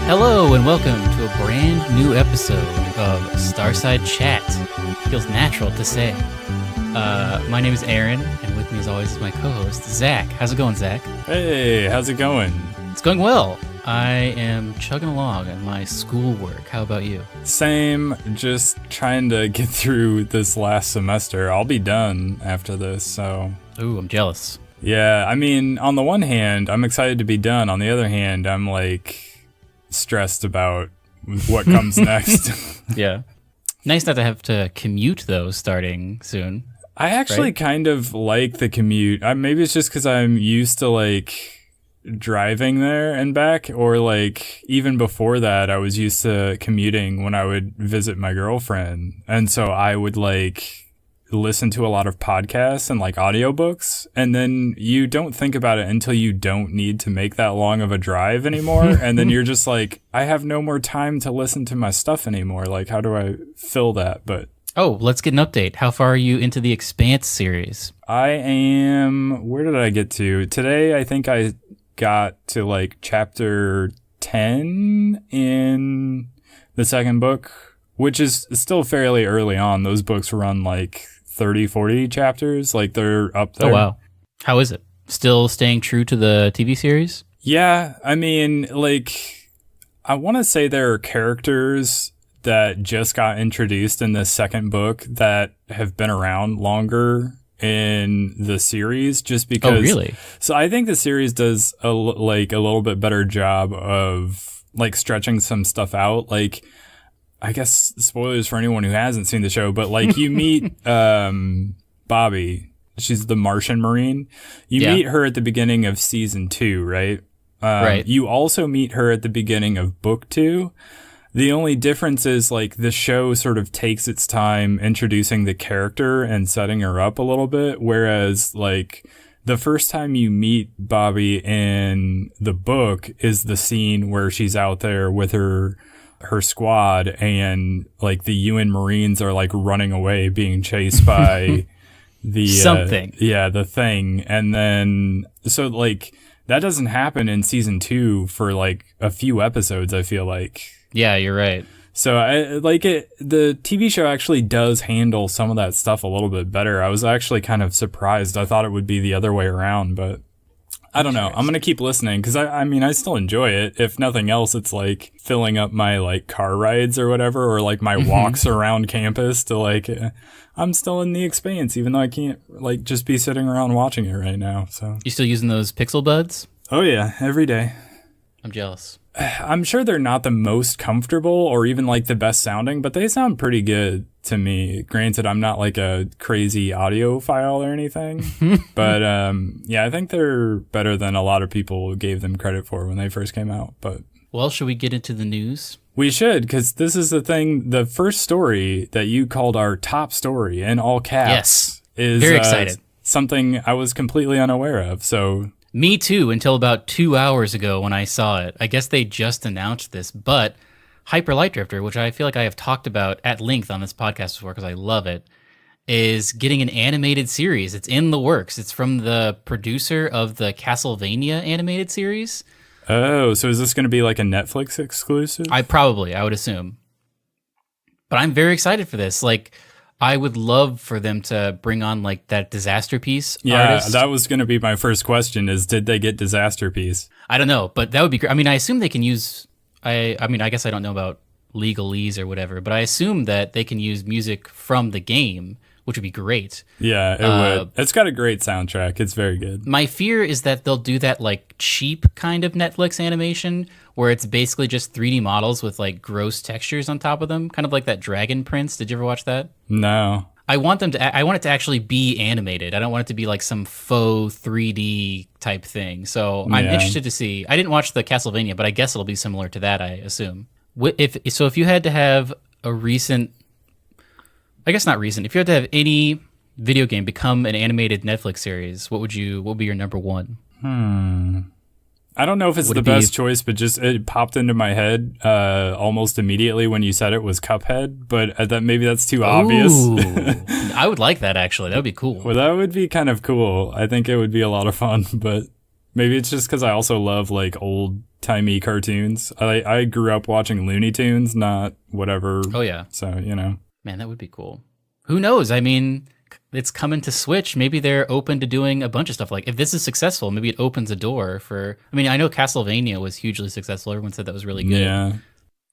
Hello and welcome to a brand new episode of Starside Chat. Feels natural to say. My name is Aaron, and with me as always is my co-host, Zach. How's it going, Zach? Hey, how's it going? It's going well. I am chugging along on my schoolwork. How about you? Same, just trying to get through this last semester. I'll be done after this, so... Ooh, I'm jealous. Yeah, I mean, on the one hand, I'm excited to be done. On the other hand, I'm, stressed about what comes next. Yeah. Nice not to have to commute, though, starting soon. I actually kind of like the commute. Maybe it's just because I'm used to, driving there and back, or even before that I was used to commuting when I would visit my girlfriend, and so I would listen to a lot of podcasts and audiobooks, and then you don't think about it until you don't need to make that long of a drive anymore. And then you're just I have no more time to listen to my stuff anymore. How do I fill that? But let's get an update. How far are you into the Expanse series? I am, where did I get to today? I think I got to chapter 10 in the second book, which is still fairly early on. Those books run 30, 40 chapters. They're up there. Oh, wow. How is it? Still staying true to the TV series? Yeah. I mean, I want to say there are characters that just got introduced in the second book that have been around longer in the series, just because. Oh, really? So I think the series does a little bit better job of stretching some stuff out. I guess spoilers for anyone who hasn't seen the show, but you meet Bobby. She's the Martian Marine. You meet her at the beginning of season 2, right? Right. You also meet her at the beginning of book 2. The only difference is the show sort of takes its time introducing the character and setting her up a little bit, whereas the first time you meet Bobby in the book is the scene where she's out there with her squad, and the UN Marines are running away, being chased by the something. The thing. And then so that doesn't happen in season 2 for a few episodes, I feel like. Yeah, you're right. So the TV show actually does handle some of that stuff a little bit better. I was actually kind of surprised. I thought it would be the other way around, but I don't know. I'm going to keep listening because I mean, I still enjoy it. If nothing else, it's filling up my car rides or whatever, or my walks around campus to I'm still in the Expanse, even though I can't just be sitting around watching it right now. So You still using those Pixel Buds? Oh yeah, every day. I'm jealous. I'm sure they're not the most comfortable or even the best sounding, but they sound pretty good to me. Granted, I'm not a crazy audiophile or anything, but I think they're better than a lot of people gave them credit for when they first came out. But well, should we get into the news? We should, because this is the thing. The first story that you called our top story in all caps is very excited. Something I was completely unaware of. So. Me too, until about 2 hours ago when I saw it. I guess they just announced this, but Hyper Light Drifter, which I feel like I have talked about at length on this podcast before because I love it, is getting an animated series. It's in the works. It's from the producer of the Castlevania animated series. Oh, so is this going to be a Netflix exclusive? I would assume. But I'm very excited for this. I would love for them to bring on that Disaster Piece artist. That was going to be my first question is, did they get Disaster Piece? I don't know, but that would be great. I mean, I assume they can use, I guess I don't know about legalese or whatever, but I assume that they can use music from the game, which would be great. Yeah, it would. It's got a great soundtrack. It's very good. My fear is that they'll do that cheap kind of Netflix animation where it's basically just 3D models with gross textures on top of them, kind of like that Dragon Prince. Did you ever watch that? No. I want it to actually be animated. I don't want it to be some faux 3D type thing. So I'm interested to see. I didn't watch the Castlevania, but I guess it'll be similar to that, I assume. If you had to have a recent, I guess not recent, if you had to have any video game become an animated Netflix series, what would be your number one? I don't know if it's the best choice, but just it popped into my head almost immediately when you said it was Cuphead, but maybe that's too obvious. I would like that, actually. That would be cool. Well, that would be kind of cool. I think it would be a lot of fun, but Maybe it's just because I also love like old timey cartoons. I grew up watching Looney Tunes, not whatever. Oh yeah. So, you know. Man, that would be cool. Who knows? I mean, it's coming to Switch. Maybe they're open to doing a bunch of stuff. Like if this is successful, maybe it opens a door for. I mean, I know Castlevania was hugely successful. Everyone said that was really good. Yeah.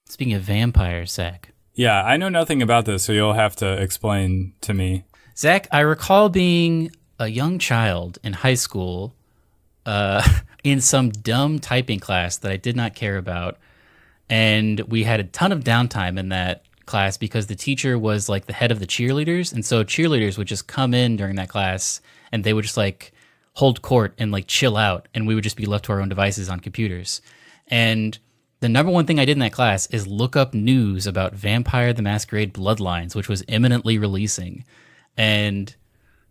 Speaking of vampires, Zach. Yeah, I know nothing about this, so you'll have to explain to me. Zach, I recall being a young child in high school in some dumb typing class that I did not care about. And we had a ton of downtime in that class because the teacher was like the head of the cheerleaders. And so cheerleaders would just come in during that class and they would just like hold court and like chill out. And we would just be left to our own devices on computers. And the number one thing I did in that class is look up news about Vampire the Masquerade Bloodlines, which was imminently releasing. And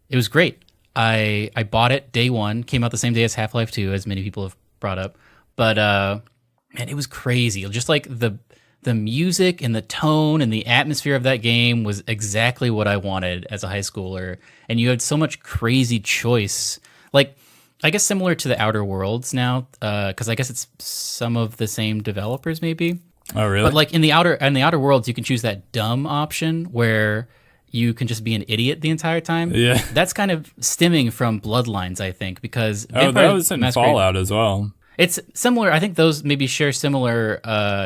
it was great. I bought it day one, came out the same day as Half-Life 2, as many people have brought up. But man, it was crazy. Just like the music and the tone and the atmosphere of that game was exactly what I wanted as a high schooler. And you had so much crazy choice. Like, I guess similar to the Outer Worlds now, because I guess it's some of the same developers maybe. Oh, really? But like in the Outer Worlds, you can choose that dumb option where you can just be an idiot the entire time. Yeah. That's kind of stemming from Bloodlines, I think, because that was in Fallout as well. It's similar. I think those maybe share similar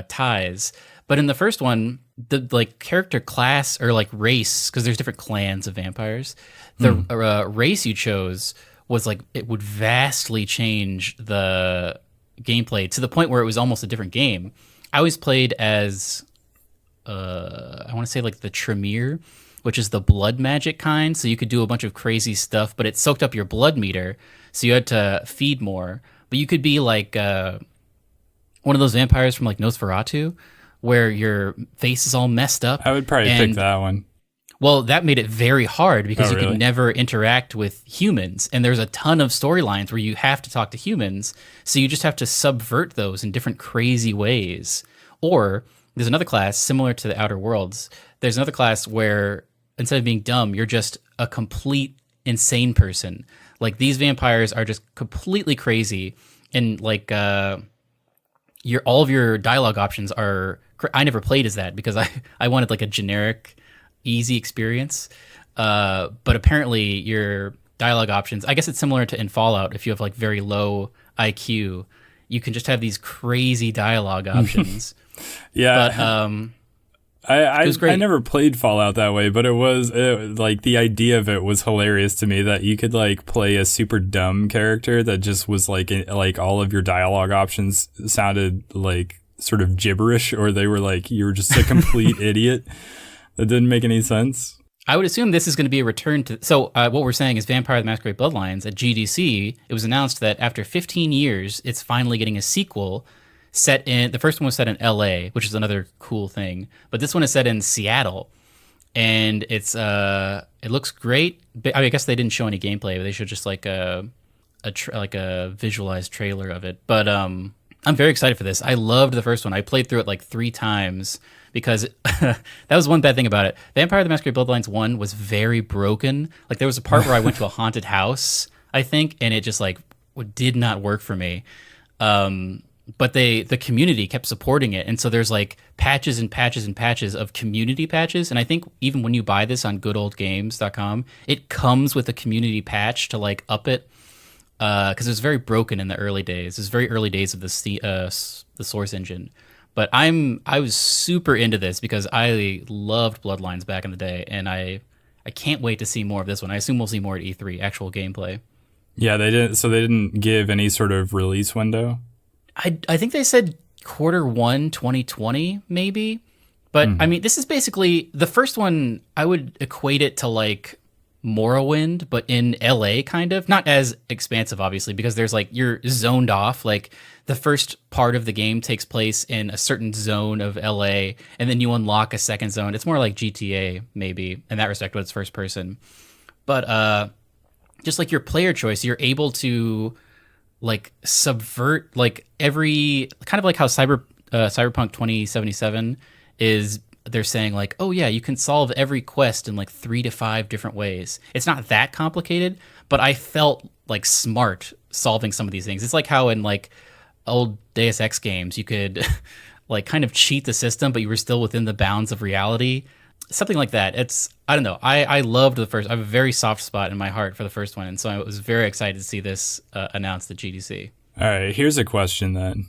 ties. But in the first one, the like character class or like race, because there's different clans of vampires, the race you chose was like it would vastly change the gameplay to the point where it was almost a different game. I always played as I want to say like the Tremere, which is the blood magic kind. So you could do a bunch of crazy stuff, but it soaked up your blood meter, so you had to feed more. But you could be like one of those vampires from like Nosferatu, where your face is all messed up. I would probably pick that one. Well, that made it very hard because you really? could never interact with humans. And there's a ton of storylines where you have to talk to humans. So you just have to subvert those in different crazy ways. Or there's another class similar to the Outer Worlds. There's another class where instead of being dumb, you're just a complete insane person. Like these vampires are just completely crazy. And like all of your dialogue options are... I never played as that because I wanted like a generic... easy experience, but apparently your dialogue options, I guess it's similar to in Fallout. If you have like very low IQ, you can just have these crazy dialogue options. Yeah, but it was great. I never played Fallout that way, but like the idea of it was hilarious to me, that you could like play a super dumb character that just was like all of your dialogue options sounded like sort of gibberish, or they were like you were just a complete idiot. That didn't make any sense. I would assume this is going to be a return to... So what we're saying is Vampire the Masquerade Bloodlines at GDC, it was announced that after 15 years, it's finally getting a sequel set in... The first one was set in LA, which is another cool thing. But this one is set in Seattle. And it's it looks great. I mean, I guess they didn't show any gameplay, but they showed just like a visualized trailer of it. But I'm very excited for this. I loved the first one. I played through it like 3 times... because that was one bad thing about it. Vampire the Masquerade Bloodlines 1 was very broken. Like there was a part where I went to a haunted house, I think, and it just like did not work for me. But the community kept supporting it. And so there's like patches and patches and patches of community patches. And I think even when you buy this on goodoldgames.com, it comes with a community patch to like up it. Because it was very broken in the early days. It was very early days of the Source engine. But I was super into this because I loved Bloodlines back in the day, and I can't wait to see more of this one. I assume we'll see more at E3, actual gameplay. Yeah, they didn't. So they didn't give any sort of release window. I think they said Q1 2020 maybe, but I mean this is basically the first one. I would equate it to like Morrowind, but in LA kind of, not as expansive obviously, because there's like you're zoned off. Like the first part of the game takes place in a certain zone of LA, and then you unlock a second zone. It's more like GTA maybe in that respect, but it's first person. But just like your player choice, you're able to like subvert like every kind of like how Cyberpunk 2077 is. They're saying like, oh yeah, you can solve every quest in like 3 to 5 different ways. It's not that complicated, but I felt like smart solving some of these things. It's like how in like old Deus Ex games you could like kind of cheat the system, but you were still within the bounds of reality. Something like that. I don't know. I loved the first. I have a very soft spot in my heart for the first one, and so I was very excited to see this announced at GDC. All right, here's a question then.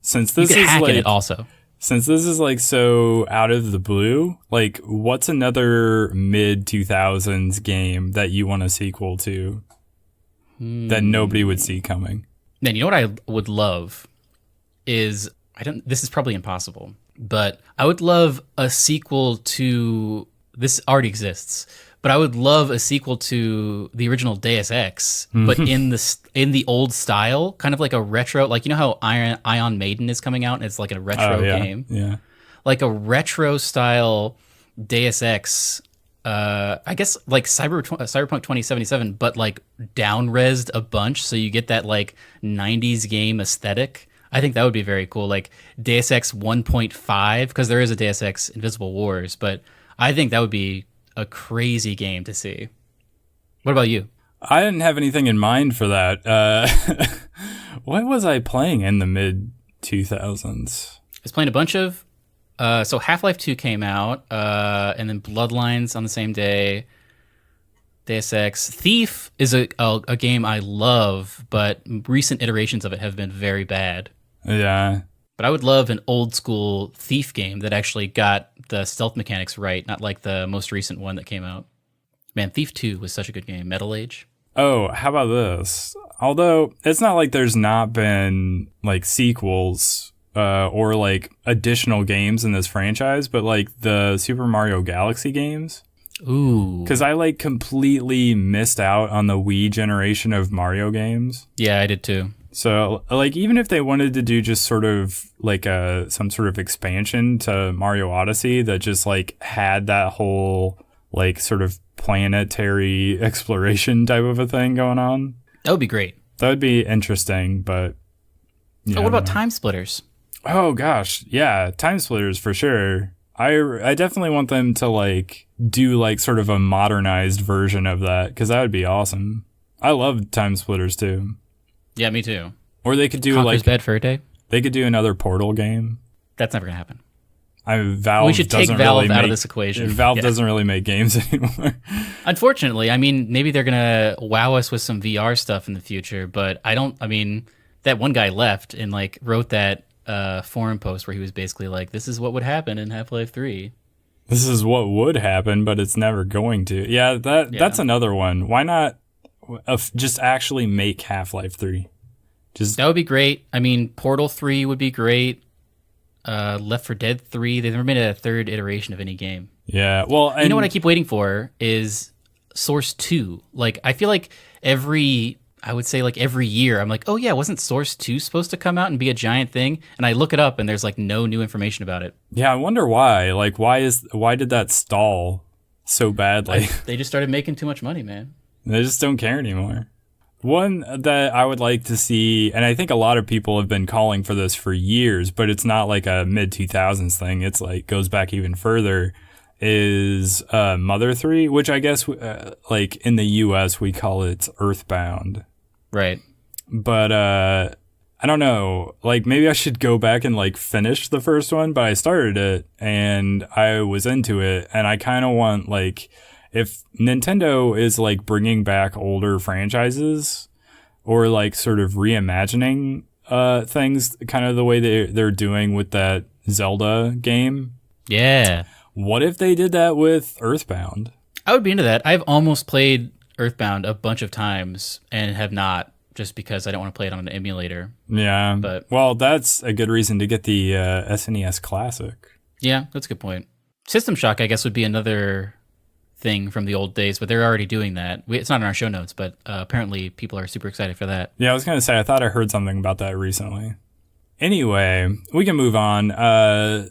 Since You this could is hack in like it also. since this is like so out of the blue, like what's another mid 2000s game that you want a sequel to that nobody would see coming? Man, you know what I would love is this is probably impossible, but I would love a sequel to this already exists, but I would love a sequel to the original Deus Ex, but in the old style, kind of like a retro, like you know how Ion Maiden is coming out and it's like a retro game. Yeah. Like a retro style Deus Ex, I guess like Cyberpunk 2077, but like down-resed a bunch, so you get that like 90s game aesthetic. I think that would be very cool, like Deus Ex 1.5, because there is a Deus Ex Invisible Wars, but I think that would be a crazy game to see. What about you? I didn't have anything in mind for that. What was I playing in the mid 2000s? I was playing a bunch of so Half-Life 2 came out, and then Bloodlines on the same day. Deus Ex. Thief is a game I love, but recent iterations of it have been very bad. Yeah. But I would love an old school Thief game that actually got the stealth mechanics right, not like the most recent one that came out. Man, Thief 2 was such a good game. Metal Age. Oh, how about this? Although it's not like there's not been like sequels or like additional games in this franchise, but like the Super Mario Galaxy games. Ooh. Because I like completely missed out on the Wii generation of Mario games. Yeah, I did too. So like even if they wanted to do just sort of like some sort of expansion to Mario Odyssey that just like had that whole like sort of planetary exploration type of a thing going on. That would be great. That would be interesting, but yeah, what about Time Splitters? Oh gosh, yeah, Time Splitters for sure. I definitely want them to like do like sort of a modernized version of that, because that would be awesome. I love Time Splitters too. Yeah, me too. Or they could do Conker's like Bad for a Day. They could do another Portal game. That's never gonna happen. Valve We should take doesn't Valve really out make, of this equation. Valve Yeah. doesn't really make games anymore. Unfortunately, I mean, maybe they're gonna wow us with some VR stuff in the future, but I mean, that one guy left and like wrote that forum post where he was basically like, "This is what would happen in Half-Life 3." This is what would happen, but it's never going to. Yeah, that's another one. Why not just actually make Half-Life 3? That would be great. I mean, Portal 3 would be great. Left 4 Dead 3. They've never made a third iteration of any game. Yeah, well, and You know what I keep waiting for is Source 2. Like, I feel like every year, I'm like, oh yeah, wasn't Source 2 supposed to come out and be a giant thing? And I look it up and there's like no new information about it. Yeah, I wonder why. Like, why did that stall so badly? They just started making too much money, man. They just don't care anymore. One that I would like to see, and I think a lot of people have been calling for this for years, but it's not like a mid-2000s thing. It's like goes back even further, is Mother 3, which I guess like in the US we call it Earthbound. Right. But I don't know. Like maybe I should go back and like finish the first one, but I started it and I was into it, and I kind of want like, if Nintendo is like bringing back older franchises or like sort of reimagining things kind of the way they're doing with that Zelda game. Yeah. What if they did that with Earthbound? I would be into that. I've almost played Earthbound a bunch of times and have not, just because I don't want to play it on an emulator. Yeah. But well, that's a good reason to get the SNES Classic. Yeah, that's a good point. System Shock, I guess, would be another thing from the old days, but they're already doing that. It's not in our show notes, but apparently people are super excited for that. Yeah, I was going to say, I thought I heard something about that recently. Anyway, we can move on.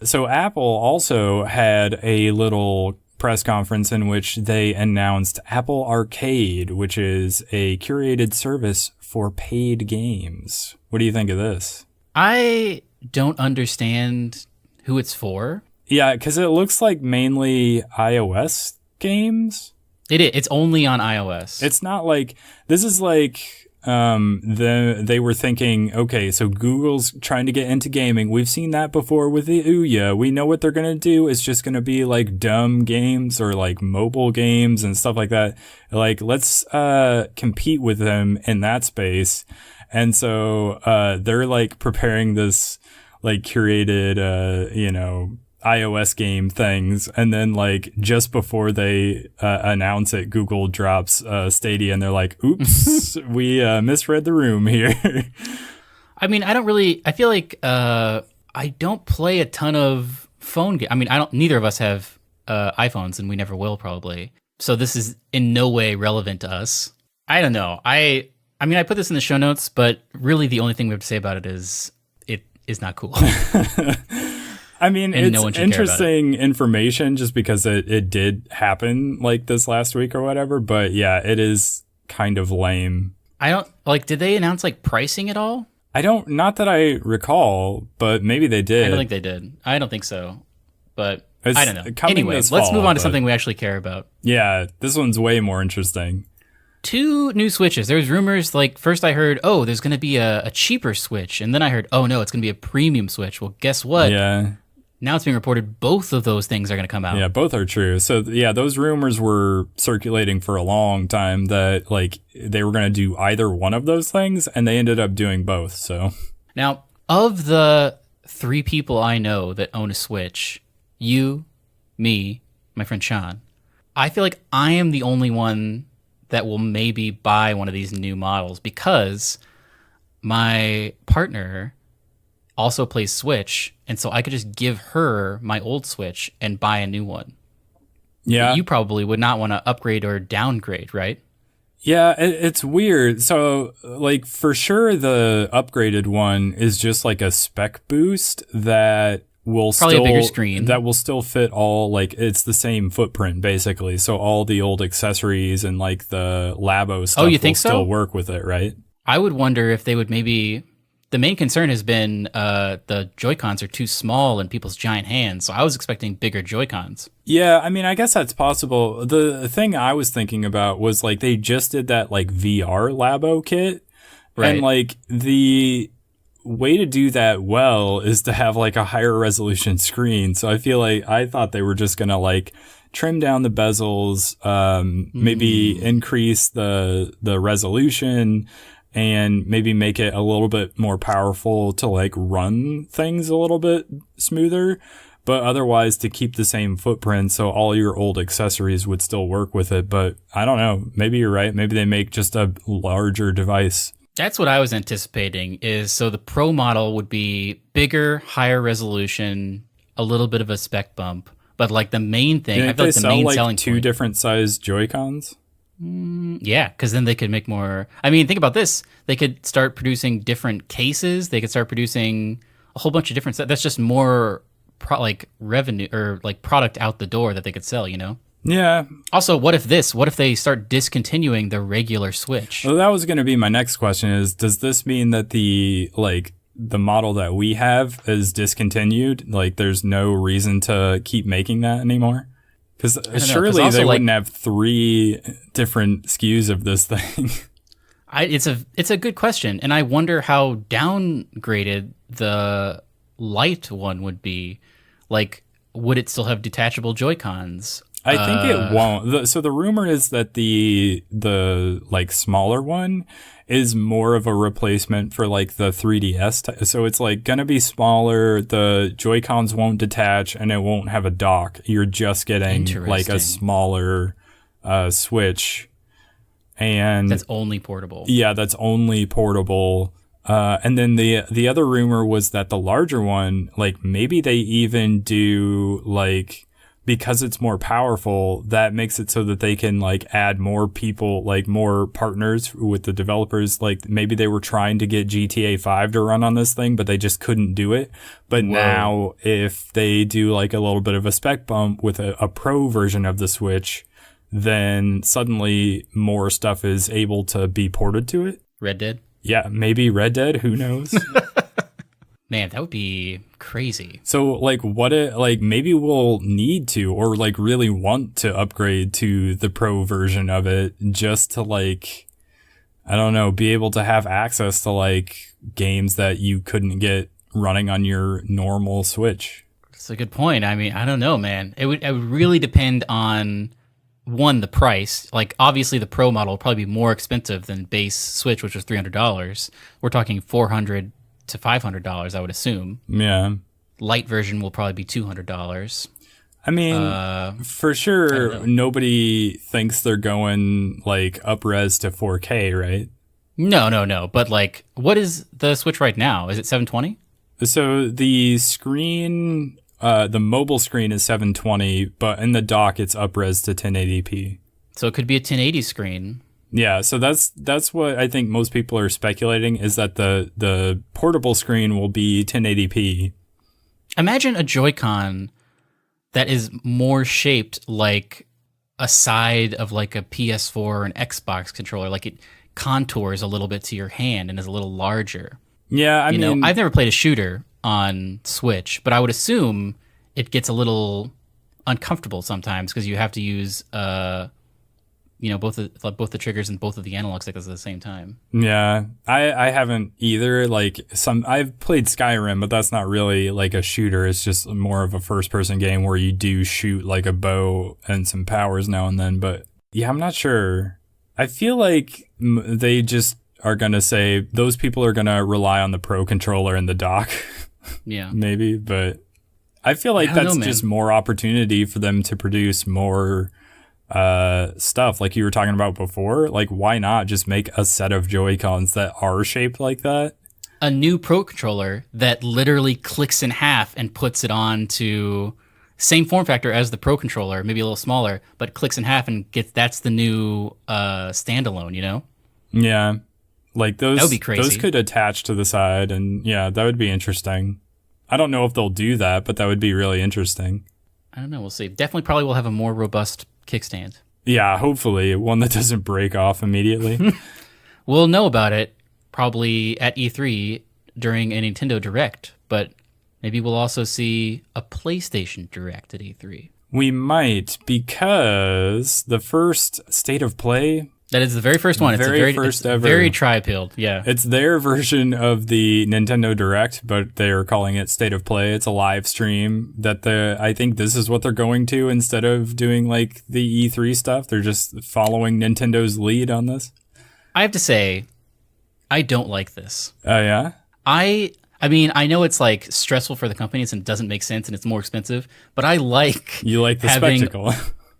So Apple also had a little press conference in which they announced Apple Arcade, which is a curated service for paid games. What do you think of this? I don't understand who it's for. Yeah, because it looks like mainly iOS games. It's only on iOS. It's not like, this is like they were thinking, okay, so Google's trying to get into gaming. We've seen that before with the Ouya. We know what they're going to do. It's just going to be like dumb games or like mobile games and stuff like that. Like, let's compete with them in that space. And so they're like preparing this like curated, iOS game things, and then like just before they announce it, Google drops Stadia, and they're like, "Oops, we misread the room here." I mean, I feel like I don't play a ton of phone games. I mean, neither of us have iPhones, and we never will probably. So this is in no way relevant to us. I don't know. I mean, I put this in the show notes, but really the only thing we have to say about it is not cool. I mean, and it's interesting information just because it did happen like this last week or whatever. But yeah, it is kind of lame. Did they announce like pricing at all? Not that I recall, but maybe they did. I don't think they did. I don't think so. But it's I don't know. Anyway, let's move on to something we actually care about. Yeah, this one's way more interesting. 2 new Switches. There's rumors, like, first I heard, oh, there's going to be a cheaper Switch. And then I heard, oh, no, it's going to be a premium Switch. Well, guess what? Yeah. Now it's being reported both of those things are going to come out. Yeah, both are true. So, yeah, those rumors were circulating for a long time that, like, they were going to do either one of those things, and they ended up doing both, so. Now, of the 3 people I know that own a Switch, you, me, my friend Sean, I feel like I am the only one that will maybe buy one of these new models because my partner also plays Switch, and so I could just give her my old Switch and buy a new one. Yeah. But you probably would not want to upgrade or downgrade, right? Yeah, it's weird. So, like, for sure, the upgraded one is just like a spec boost that will probably still, a bigger screen that will still fit all, like, it's the same footprint basically. So all the old accessories and like the Labo stuff will still work with it, right? I would wonder if they would maybe. The main concern has been the Joy-Cons are too small in people's giant hands, so I was expecting bigger Joy-Cons. Yeah, I mean, I guess that's possible. The thing I was thinking about was, like, they just did that, like, VR Labo kit. Right. And, like, the way to do that well is to have, like, a higher resolution screen. So I feel like I thought they were just going to, like, trim down the bezels, maybe increase the resolution, and maybe make it a little bit more powerful to like run things a little bit smoother, but otherwise to keep the same footprint so all your old accessories would still work with it. But I don't know, maybe you're right. Maybe they make just a larger device. That's what I was anticipating, is so the Pro model would be bigger, higher resolution, a little bit of a spec bump. But like the main thing, I feel like the main selling point. 2 different size Joy-Cons? Yeah, because then they could make more. I mean, think about this. They could start producing different cases. They could start producing a whole bunch of different stuff. That's just more revenue or like product out the door that they could sell, you know? Yeah. Also, what if they start discontinuing the regular Switch? Well, that was going to be my next question is, does this mean that the model that we have is discontinued? Like, there's no reason to keep making that anymore? Because surely they wouldn't have 3 different SKUs of this thing. It's a good question, and I wonder how downgraded the light one would be. Like, would it still have detachable Joy-Cons? I think it won't. So the rumor is that the like smaller one is more of a replacement for like the 3DS. So it's like gonna be smaller. The Joy-Cons won't detach and it won't have a dock. You're just getting like a smaller Switch. And that's only portable. Yeah, that's only portable. And then the other rumor was that the larger one, like maybe they even do like, because it's more powerful, that makes it so that they can like add more people, like more partners with the developers. Like maybe they were trying to get GTA 5 to run on this thing, but they just couldn't do it. But now if they do like a little bit of a spec bump with a pro version of the Switch, then suddenly more stuff is able to be ported to it. Red Dead? Yeah, maybe Red Dead, who knows? Man, that would be crazy. So, like, maybe we'll need to, or, like, really want to upgrade to the pro version of it just to, like, I don't know, be able to have access to like games that you couldn't get running on your normal Switch. That's a good point. I mean, I don't know, man. It would really depend on, one, the price. Like, obviously, the Pro model will probably be more expensive than base Switch, which was $300. We're talking $400 to $500, I would assume. Yeah. Light version will probably be $200. I mean, for sure, nobody thinks they're going like up-res to 4K, right? No. But like, what is the Switch right now? Is it 720? So the screen, the mobile screen is 720, but in the dock it's up-res to 1080p. So it could be a 1080 screen. Yeah, so that's what I think most people are speculating, is that the portable screen will be 1080p. Imagine a Joy-Con that is more shaped like a side of like a PS4 or an Xbox controller. Like, it contours a little bit to your hand and is a little larger. Yeah, I mean, I've never played a shooter on Switch, but I would assume it gets a little uncomfortable sometimes because you have to use, both the triggers and both of the analog sticks at the same time. Yeah, I haven't either. Like, I've played Skyrim, but that's not really like a shooter. It's just more of a first-person game where you do shoot like a bow and some powers now and then. But yeah, I'm not sure. I feel like they just are going to say those people are going to rely on the Pro controller and the dock. Yeah. Maybe, but I feel like that's just more opportunity for them to produce more stuff like you were talking about before. Like, why not just make a set of Joy-Cons that are shaped like that? A new Pro controller that literally clicks in half and puts it on to same form factor as the Pro controller, maybe a little smaller, but clicks in half and that's the new standalone, you know? Yeah. Like, those, that would be crazy. Those could attach to the side, and yeah, that would be interesting. I don't know if they'll do that, but that would be really interesting. I don't know. We'll see. Definitely probably will have a more robust kickstand. Yeah, hopefully. One that doesn't break off immediately. We'll know about it probably at E3 during a Nintendo Direct, but maybe we'll also see a PlayStation Direct at E3. We might, because the first State of Play... That is the very first one. It's ever. Very tri-pilled, yeah. It's their version of the Nintendo Direct, but they're calling it State of Play. It's a live stream that I think this is what they're going to instead of doing like the E3 stuff. They're just following Nintendo's lead on this. I have to say, I don't like this. Oh, yeah? I mean, I know it's like stressful for the companies and it doesn't make sense and it's more expensive, but I like... You like the spectacle.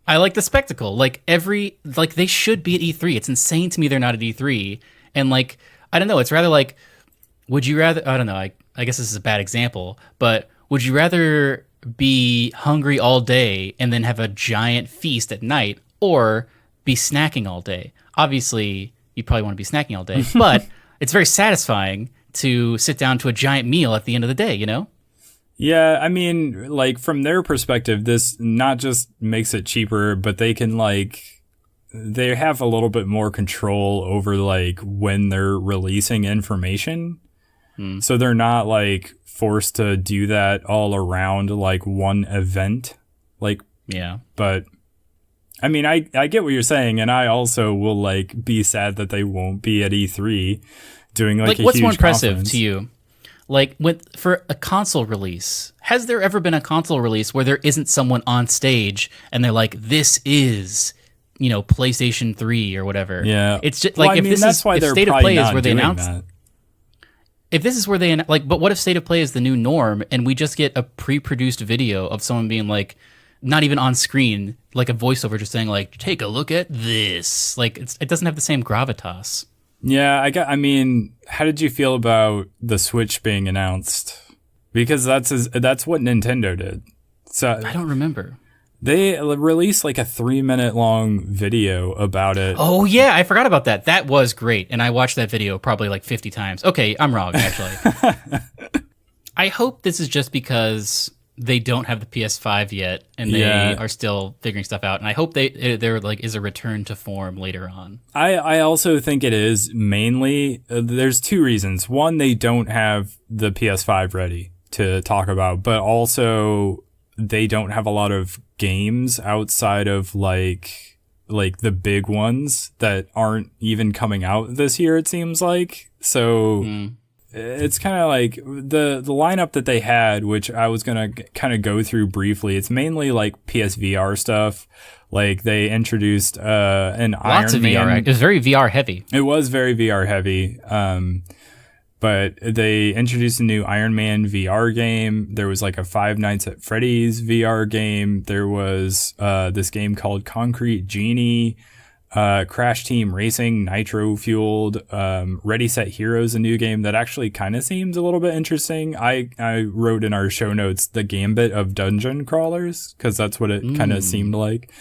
I like the spectacle. Like, they should be at E3. It's insane to me they're not at E3. And like, I don't know, it's rather like, would you rather, I don't know, I guess this is a bad example, but would you rather be hungry all day and then have a giant feast at night, or be snacking all day? Obviously, you probably want to be snacking all day, but it's very satisfying to sit down to a giant meal at the end of the day, you know? Yeah, I mean, like, from their perspective, this not just makes it cheaper, but they can, like, they have a little bit more control over, like, when they're releasing information. So they're not, like, forced to do that all around, like, one event. Like, yeah. But, I mean, I get what you're saying, and I also will, like, be sad that they won't be at E3 doing, like a what's huge more impressive conference. to you? Like, for a console release, has there ever been a console release where there isn't someone on stage and they're like, this is, PlayStation 3 or whatever? Yeah. It's just like, if State of Play is where they announce that. If this is where they, like, but what if State of Play is the new norm and we just get a pre-produced video of someone being like, not even on screen, like a voiceover just saying like, take a look at this. Like, it doesn't have the same gravitas. Yeah, I mean, how did you feel about the Switch being announced? Because that's what Nintendo did. So I don't remember. They released like a 3-minute long video about it. Oh yeah, I forgot about that. That was great, and I watched that video probably like 50 times. Okay, I'm wrong actually. I hope this is just because they don't have the PS5 yet, and they are still figuring stuff out. And I hope there like is a return to form later on. I also think it is mainly there's two reasons. One, they don't have the PS5 ready to talk about, but also they don't have a lot of games outside of like like the big ones that aren't even coming out this year, it seems like. So it's kind of like the lineup that they had, which I was going to kind of go through briefly. It's mainly like PSVR stuff. Like they introduced an lots Iron of Man. VR. It was very VR heavy. It was very VR heavy. But they introduced a new Iron Man VR game. There was like a Five Nights at Freddy's VR game. There was this game called Concrete Genie, Crash Team Racing, Nitro Fueled, Ready Set Heroes, a new game that actually kind of seems a little bit interesting. I wrote in our show notes the gambit of dungeon crawlers because that's what it kind of seemed like.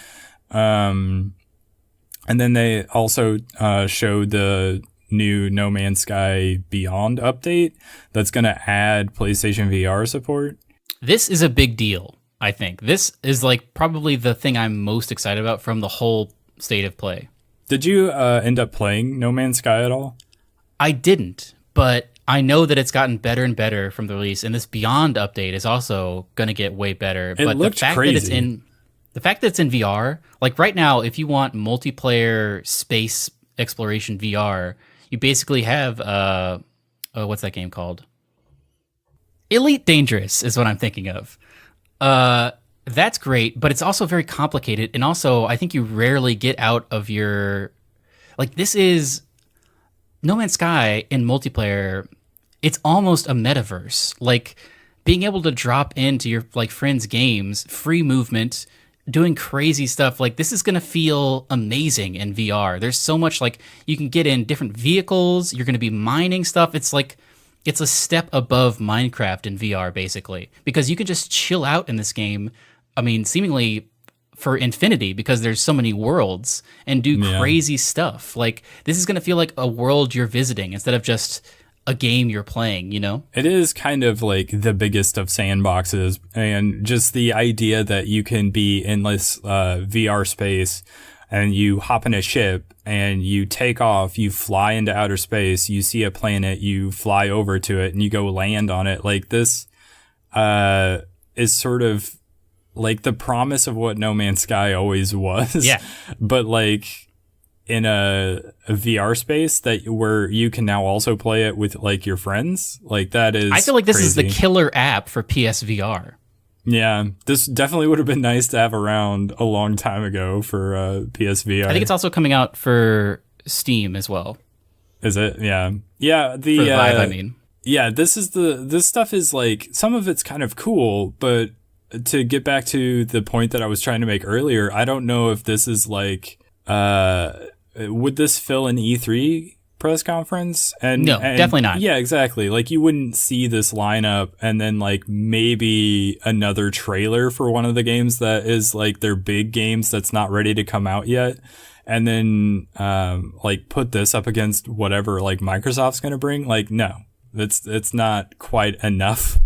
And then they also showed the new No Man's Sky Beyond update that's going to add PlayStation VR support. This is a big deal, I think. This is like probably the thing I'm most excited about from the whole state of play. Did you end up playing No Man's Sky at all? I didn't, but I know that it's gotten better and better from the release, and this Beyond update is also going to get way better. But the fact crazy. The fact that it's in VR, like right now, if you want multiplayer space exploration VR, you basically have what's that game called? Elite Dangerous is what I'm thinking of. That's great, but it's also very complicated, and also I think you rarely get out of your this is No Man's Sky in multiplayer. It's almost a metaverse. Like being able to drop into your friends' games, free movement, doing crazy stuff. Like this is going to feel amazing in VR. There's so much you can get in different vehicles. You're going to be mining stuff. It's a step above Minecraft in VR basically, because you can just chill out in this game. I mean, seemingly for infinity because there's so many worlds and do crazy stuff. Like this is going to feel like a world you're visiting instead of just a game you're playing, you know? It is kind of like the biggest of sandboxes, and just the idea that you can be in this VR space and you hop in a ship and you take off, you fly into outer space, you see a planet, you fly over to it and you go land on it. Like this is sort of like the promise of what No Man's Sky always was. Yeah. But in a VR space where you can now also play it with your friends. That is I feel like this crazy. is the killer app for PSVR. Yeah, this definitely would have been nice to have around a long time ago for PSVR. I think it's also coming out for Steam as well. Is it? Yeah. Yeah, For the Vive, I mean. Yeah, this stuff is some of it's kind of cool, but to get back to the point that I was trying to make earlier, I don't know if this is would this fill an E3 press conference? And definitely not. Yeah, exactly. You wouldn't see this lineup and then maybe another trailer for one of the games that is their big games that's not ready to come out yet. And then put this up against whatever Microsoft's going to bring. No, it's not quite enough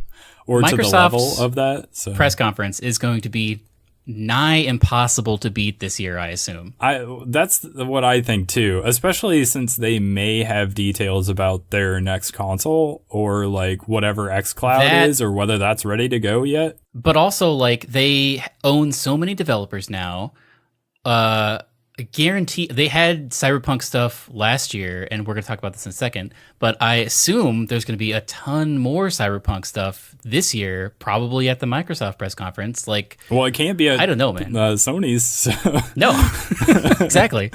or to the level of that. So press conference is going to be nigh impossible to beat this year, I assume. That's what I think too, especially since they may have details about their next console or whatever xCloud is or whether that's ready to go yet. But also they own so many developers now. Guarantee they had Cyberpunk stuff last year, and we're going to talk about this in a second, but I assume there's going to be a ton more Cyberpunk stuff this year, probably at the Microsoft press conference. Well, it can't be I don't know, man. Sony's. So. No, exactly.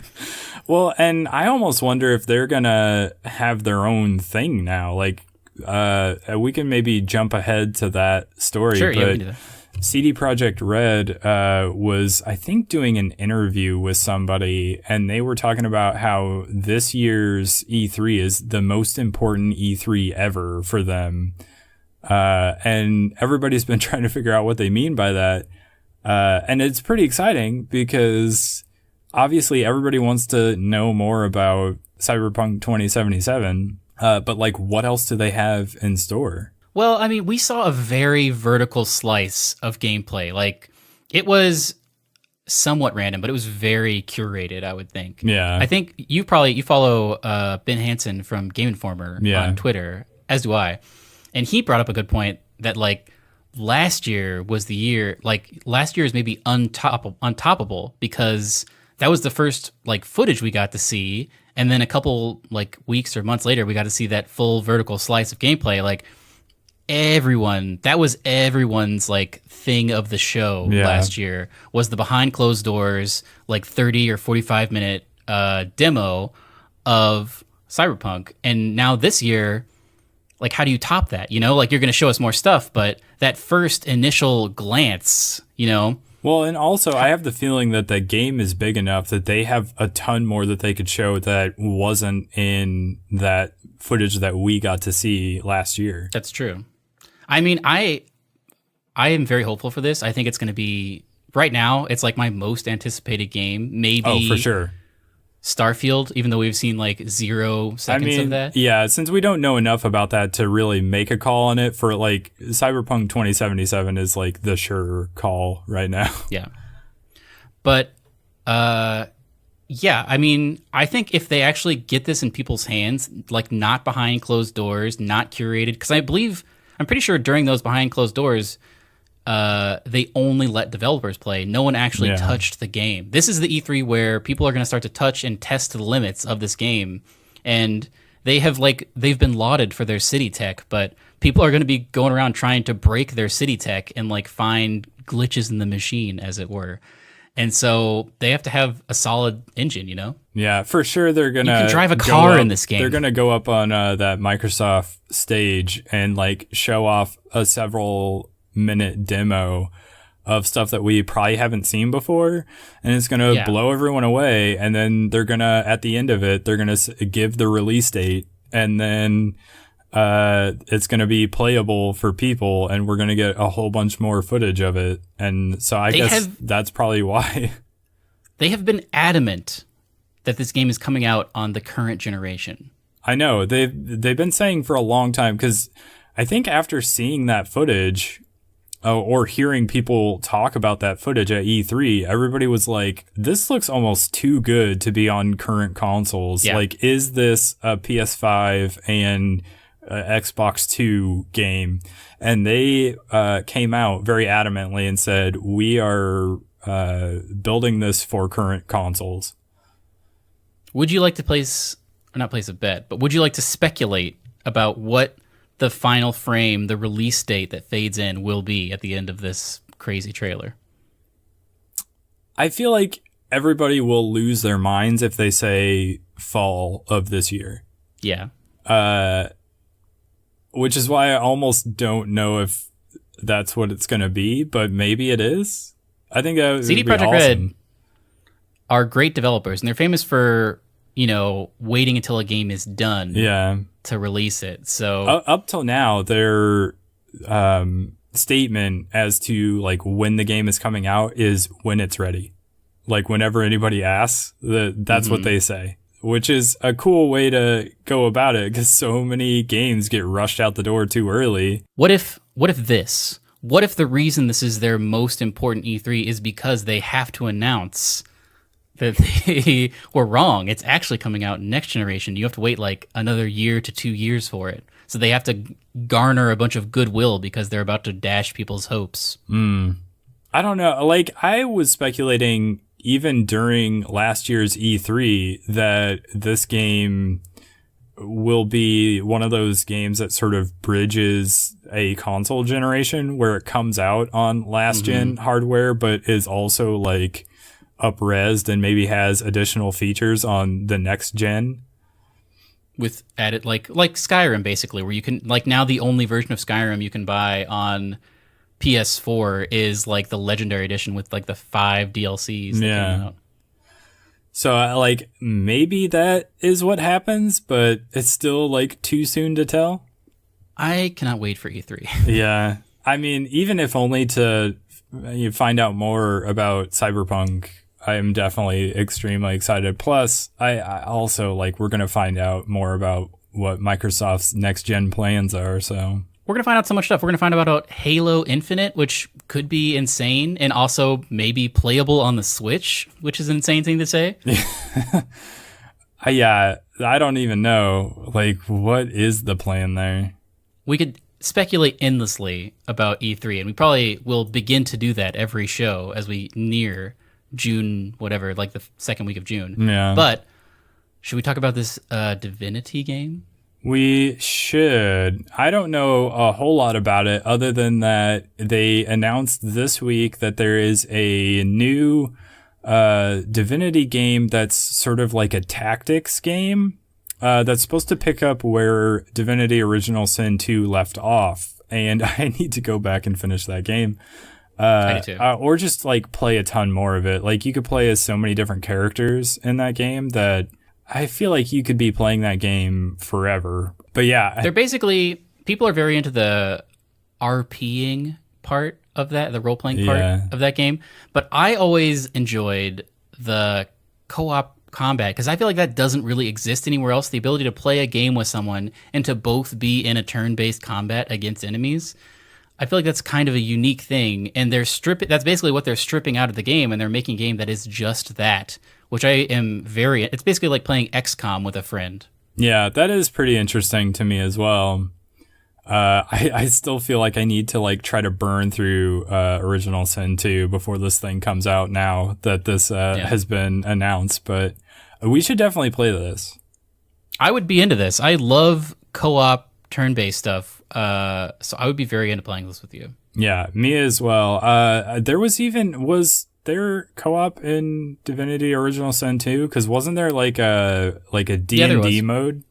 Well, and I almost wonder if they're going to have their own thing now. We can maybe jump ahead to that story. Sure, but yeah, we can do that. CD Projekt Red was, I think, doing an interview with somebody, and they were talking about how this year's E3 is the most important E3 ever for them. And everybody's been trying to figure out what they mean by that. And it's pretty exciting because obviously everybody wants to know more about Cyberpunk 2077. But what else do they have in store? Well, I mean, we saw a very vertical slice of gameplay. It was somewhat random, but it was very curated, I would think. Yeah. I think you follow Ben Hansen from Game Informer on Twitter, as do I. And he brought up a good point that last year was the year, last year is maybe untoppable because that was the first like footage we got to see, and then a couple like weeks or months later, we got to see that full vertical slice of gameplay. Like that was everyone's like thing of the show last year, was the behind closed doors like 30 or 45-minute demo of Cyberpunk. And now this year, like, how do you top that? You know, like, you're going to show us more stuff, but that first initial glance, you know. Well, and also I have the feeling that the game is big enough that they have a ton more that they could show that wasn't in that footage that we got to see last year. That's true. I mean, I am very hopeful for this. I think it's going to be, right now, it's like my most anticipated game. Maybe. Oh, for sure. Starfield, even though we've seen like 0 seconds of that. Yeah, since we don't know enough about that to really make a call on it, for like Cyberpunk 2077 is like the sure call right now. Yeah. But yeah, I mean, I think if they actually get this in people's hands, like not behind closed doors, not curated, because I'm pretty sure during those behind closed doors, they only let developers play. No one actually touched the game. This is the E3 where people are going to start to touch and test the limits of this game. And they've been lauded for their city tech, but people are going to be going around trying to break their city tech and like find glitches in the machine, as it were. And so they have to have a solid engine, you know? Yeah, for sure they're going to... You can drive a car in this game. They're going to go up on that Microsoft stage and like show off a several-minute demo of stuff that we probably haven't seen before, and it's going to blow everyone away. And then they're going to, at the end of it, they're going to give the release date, and then it's going to be playable for people, and we're going to get a whole bunch more footage of it. And so I guess that's probably why. They have been adamant that this game is coming out on the current generation. I know. They've been saying for a long time, because I think after seeing that footage, or hearing people talk about that footage at E3, everybody was like, this looks almost too good to be on current consoles. Yeah. Like, is this a PS5 and Xbox 2 game? And they came out very adamantly and said, we are building this for current consoles. Would you like to not place a bet, but would you like to speculate about what the final frame, the release date that fades in, will be at the end of this crazy trailer? I feel like everybody will lose their minds if they say fall of this year. Yeah. Which is why I almost don't know if that's what it's going to be, but maybe it is. I think that CD Projekt Red are great developers, and they're famous for, you know, waiting until a game is done to release it. So up till now, their statement as to like when the game is coming out is when it's ready. Like whenever anybody asks, that's what they say, which is a cool way to go about it, because so many games get rushed out the door too early. What if the reason this is their most important E3 is because they have to announce that they were wrong? It's actually coming out next generation. You have to wait like another year to 2 years for it. So they have to garner a bunch of goodwill because they're about to dash people's hopes. I don't know. Like, I was speculating even during last year's E3 that this game will be one of those games that sort of bridges a console generation, where it comes out on last gen hardware, but is also like up-resed and maybe has additional features on the next gen. With added like Skyrim, basically, where you can, like, now the only version of Skyrim you can buy on PS4 is like the Legendary Edition with like the 5 DLCs that came out. So like maybe that is what happens, but it's still like too soon to tell. I cannot wait for E3. Yeah. I mean, even if only to find out more about Cyberpunk, I am definitely extremely excited. Plus, I also like, we're going to find out more about what Microsoft's next gen plans are. So we're going to find out so much stuff. We're going to find out about Halo Infinite, which could be insane, and also maybe playable on the Switch, which is an insane thing to say. Yeah, I don't even know. Like, what is the plan there? We could speculate endlessly about E3, and we probably will begin to do that every show as we near June, whatever, like the second week of June. Yeah. But should we talk about this Divinity game? We should. I don't know a whole lot about it other than that they announced this week that there is a new Divinity game that's sort of like a tactics game that's supposed to pick up where Divinity Original Sin 2 left off. And I need to go back and finish that game. I do too. Or just like play a ton more of it. Like you could play as so many different characters in that game that I feel like you could be playing that game forever. But yeah. They're basically, people are very into the RPing part of that, the role-playing part of that game. But I always enjoyed the co-op combat because I feel like that doesn't really exist anywhere else. The ability to play a game with someone and to both be in a turn-based combat against enemies. I feel like that's kind of a unique thing. And that's basically what they're stripping out of the game, and they're making a game that is just that. Which I am it's basically like playing XCOM with a friend. Yeah, that is pretty interesting to me as well. I still feel like I need to like try to burn through Original Sin 2 before this thing comes out now that this has been announced. But we should definitely play this. I would be into this. I love co-op turn-based stuff. So I would be very into playing this with you. Yeah, me as well. Was there co-op in Divinity Original Sin 2? Because wasn't there like a D&D mode?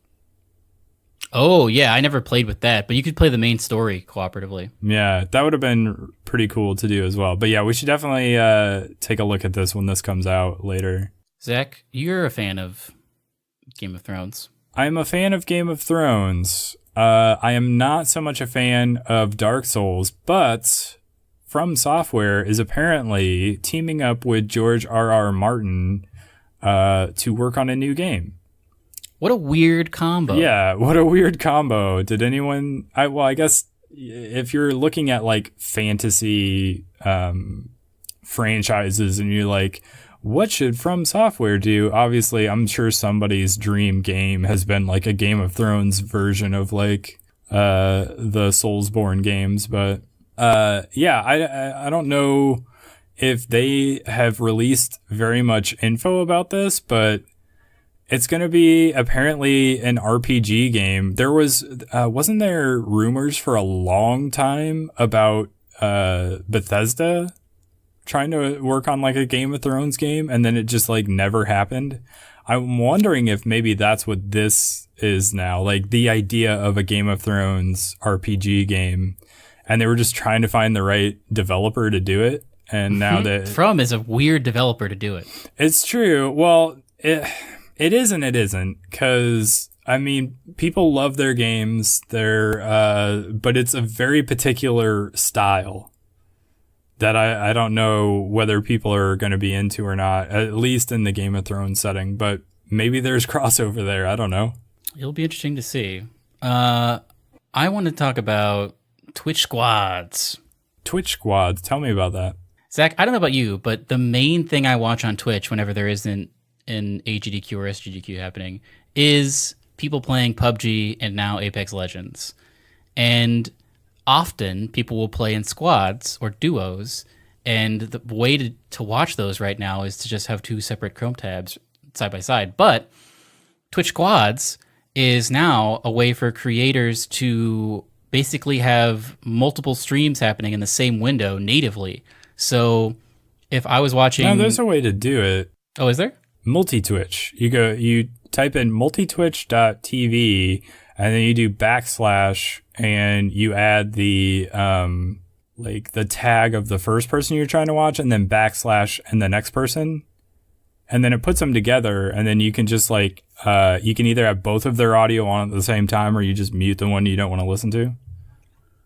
Oh, yeah, I never played with that, but you could play the main story cooperatively. Yeah, that would have been pretty cool to do as well. But yeah, we should definitely take a look at this when this comes out later. Zach, you're a fan of Game of Thrones. I'm a fan of Game of Thrones. I am not so much a fan of Dark Souls, but From Software is apparently teaming up with George R.R. Martin to work on a new game. What a weird combo. Yeah, what a weird combo. Did anyone... I guess if you're looking at like fantasy franchises and you're like, what should From Software do? Obviously, I'm sure somebody's dream game has been like a Game of Thrones version of like the Soulsborne games. But I don't know if they have released very much info about this, but it's going to be apparently an RPG game. There wasn't there rumors for a long time about Bethesda trying to work on like a Game of Thrones game, and then it just like never happened. I'm wondering if maybe that's what this is now, like the idea of a Game of Thrones RPG game, and they were just trying to find the right developer to do it. And now that From is a weird developer to do it. It's true. Well, it is and it isn't, because I mean, people love their games. But it's a very particular style that I don't know whether people are going to be into or not, at least in the Game of Thrones setting. But maybe there's crossover there. I don't know. It'll be interesting to see. I want to talk about Twitch Squads. Twitch Squads. Tell me about that. Zach, I don't know about you, but the main thing I watch on Twitch whenever there isn't an AGDQ or SGDQ happening is people playing PUBG and now Apex Legends. And often people will play in squads or duos, and the way to watch those right now is to just have two separate Chrome tabs side by side. But Twitch Squads is now a way for creators to basically have multiple streams happening in the same window natively. So if I was watching... No, there's a way to do it. Oh, is there? Multi-Twitch. You type in multitwitch.tv, and then you do / and you add the like the tag of the first person you're trying to watch, and then / and the next person, and then it puts them together, and then you can just like you can either have both of their audio on at the same time, or you just mute the one you don't want to listen to.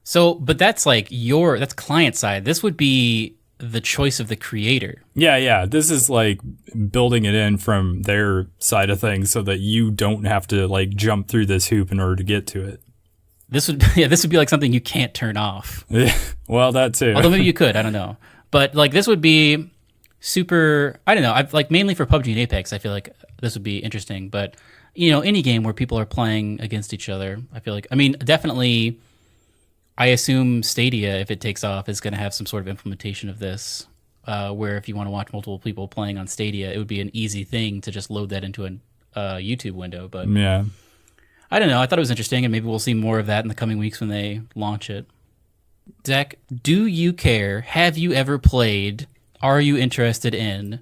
So, but that's like that's client side. This would be the choice of the creator. Yeah. This is like building it in from their side of things so that you don't have to like jump through this hoop in order to get to it. This would be like something you can't turn off. Well, that too. Although maybe you could, I don't know. But like this would be super, I don't know. I've like mainly for PUBG and Apex, I feel like this would be interesting. But any game where people are playing against each other, I feel like, I mean, definitely I assume Stadia, if it takes off, is going to have some sort of implementation of this. where if you want to watch multiple people playing on Stadia, it would be an easy thing to just load that into a YouTube window. But yeah, I don't know. I thought it was interesting, and maybe we'll see more of that in the coming weeks when they launch it. Zach, do you care? Have you ever played? Are you interested in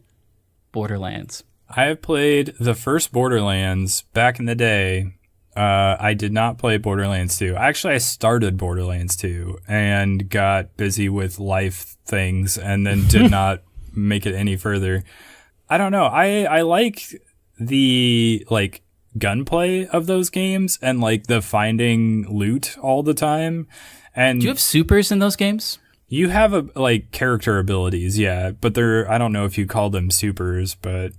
Borderlands? I have played the first Borderlands back in the day. I did not play Borderlands 2. Actually, I started Borderlands 2 and got busy with life things and then did not make it any further. I don't know. I like the like gunplay of those games and like the finding loot all the time. And do you have supers in those games? You have like character abilities, yeah, but I don't know if you call them supers, but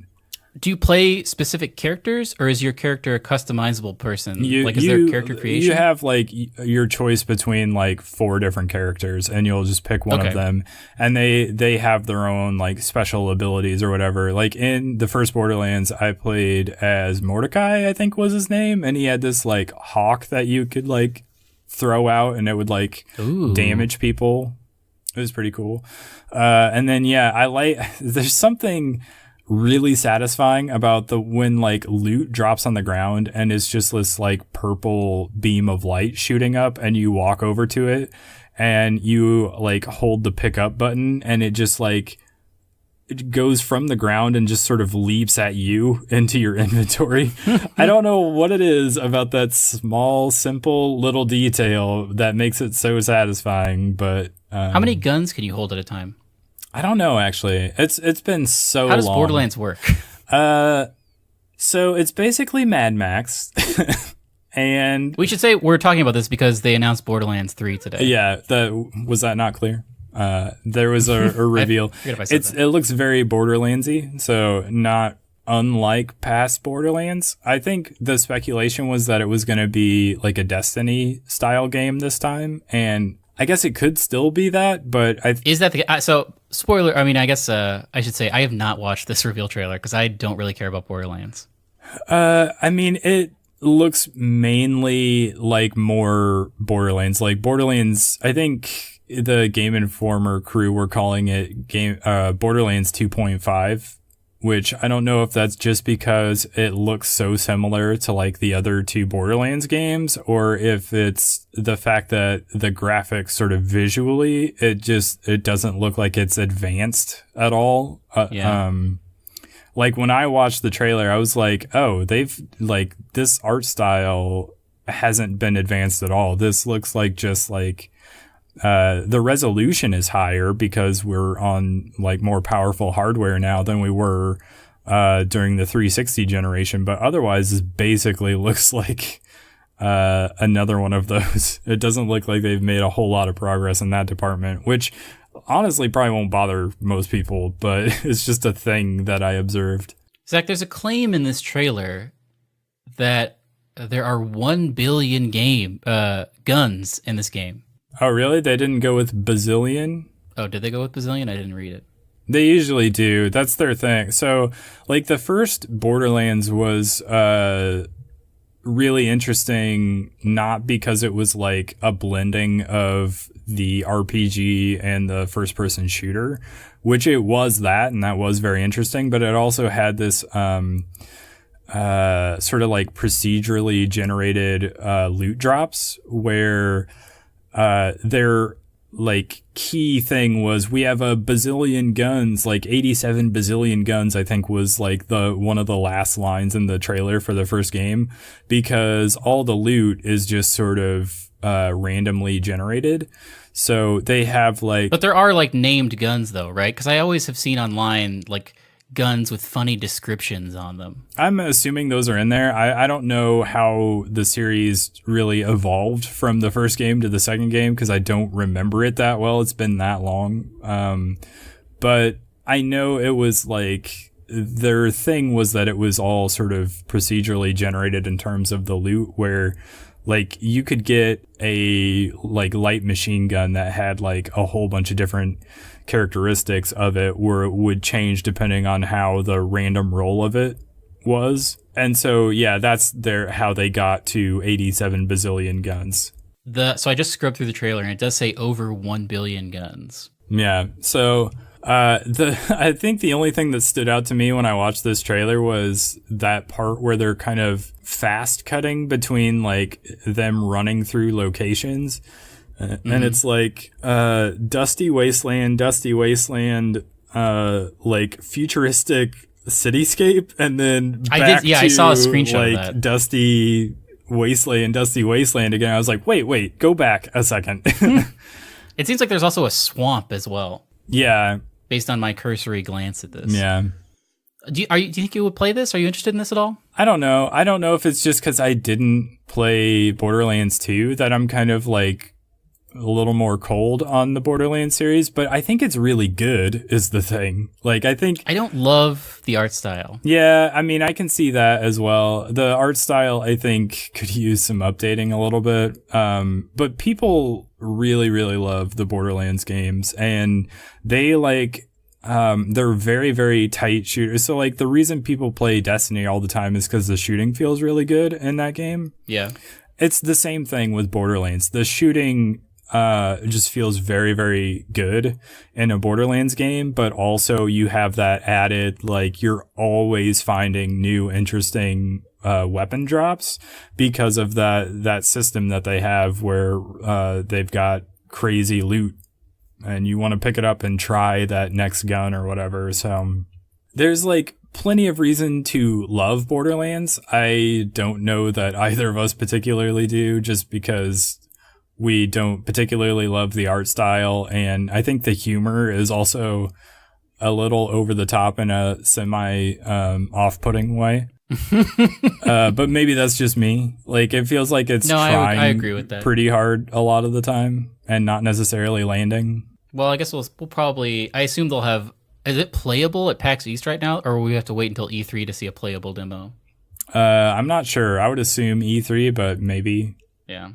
do you play specific characters, or is your character a customizable person? Is there character creation? You have like your choice between like 4 different characters, and you'll just pick one of them, and they have their own like special abilities or whatever. Like in the first Borderlands, I played as Mordecai, I think was his name, and he had this like hawk that you could like throw out, and it would like damage people. It was pretty cool. And then there's something really satisfying about when like loot drops on the ground and it's just this like purple beam of light shooting up, and you walk over to it and you like hold the pick up button, and it just like it goes from the ground and just sort of leaps at you into your inventory. I don't know what it is about that small, simple little detail that makes it so satisfying, but how many guns can you hold at a time? I don't know, actually. It's been so long. How does Borderlands work? So it's basically Mad Max. And we should say we're talking about this because they announced Borderlands 3 today. Yeah, was that not clear? There was a reveal. It looks very Borderlandsy, so not unlike past Borderlands. I think the speculation was that it was going to be like a Destiny style game this time, and I guess it could still be that, but is that the so spoiler? I mean, I guess I should say I have not watched this reveal trailer because I don't really care about Borderlands. I mean, it looks mainly like more Borderlands. Like Borderlands, I think the Game Informer crew were calling it Borderlands 2.5, which I don't know if that's just because it looks so similar to like the other 2 Borderlands games, or if it's the fact that the graphics sort of visually, it doesn't look like it's advanced at all. Like when I watched the trailer, I was like, oh, they've like this art style hasn't been advanced at all. This looks like just like the resolution is higher because we're on like more powerful hardware now than we were during the 360 generation. But otherwise, this basically looks like another one of those. It doesn't look like they've made a whole lot of progress in that department, which honestly probably won't bother most people, but it's just a thing that I observed. Zach, there's a claim in this trailer that there are 1 billion guns in this game. Oh, really? They didn't go with bazillion? Oh, did they go with bazillion? I didn't read it. They usually do. That's their thing. So, like, the first Borderlands was really interesting, not because it was, like, a blending of the RPG and the first-person shooter, which it was that, and that was very interesting, but it also had this sort of, like, procedurally generated loot drops where their like key thing was we have a bazillion guns, like 87 bazillion guns, I think was like one of the last lines in the trailer for the first game, because all the loot is just sort of randomly generated. So they have like, but there are like named guns though, right? Because I always have seen online like guns with funny descriptions on them. I'm assuming those are in there. I don't know how the series really evolved from the first game to the second game because I don't remember it that well. It's been that long. But I know it was like their thing was that it was all sort of procedurally generated in terms of the loot, where like you could get a like light machine gun that had like a whole bunch of different characteristics of it where it would change depending on how the random roll of it was. And so, yeah, that's how they got to 87 bazillion guns. So I just scrubbed through the trailer and it does say over 1 billion guns. Yeah. So I think the only thing that stood out to me when I watched this trailer was that part where they're kind of fast cutting between like them running through locations. And it's like dusty wasteland, like futuristic cityscape, and then back I saw a screenshot like of that. dusty wasteland again. I was like, wait, go back a second. It seems like there's also a swamp as well, Yeah, based on my cursory glance at this. yeah. Do you think you would play this? Are you interested in this at all? I don't know. I don't know if it's just because I didn't play Borderlands 2 that I'm kind of like a little more cold on the Borderlands series, but I think it's really good is the thing. Like, I don't love the art style. yeah, I mean, I can see that as well. The art style, I think, could use some updating a little bit. But people really, really love the Borderlands games, and they like, they're very, very tight shooters. So like the reason people play Destiny all the time is because the shooting feels really good in that game. Yeah. It's the same thing with Borderlands. The shooting just feels very, very good in a Borderlands game, but also you have that added, like, you're always finding new interesting weapon drops because of that system that they have where they've got crazy loot and you want to pick it up and try that next gun or whatever. So there's like plenty of reason to love Borderlands. I don't know that either of us particularly do, just because we don't particularly love the art style, and I think the humor is also a little over the top in a semi off-putting way. But maybe that's just me. Like, it feels like it's trying I agree with that. pretty hard a lot of the time and not necessarily landing. Well, I guess we'll probably. I assume they'll have. Is it playable at PAX East right now, or will we have to wait until E3 to see a playable demo? I'm not sure. I would assume E3, but maybe. Yeah.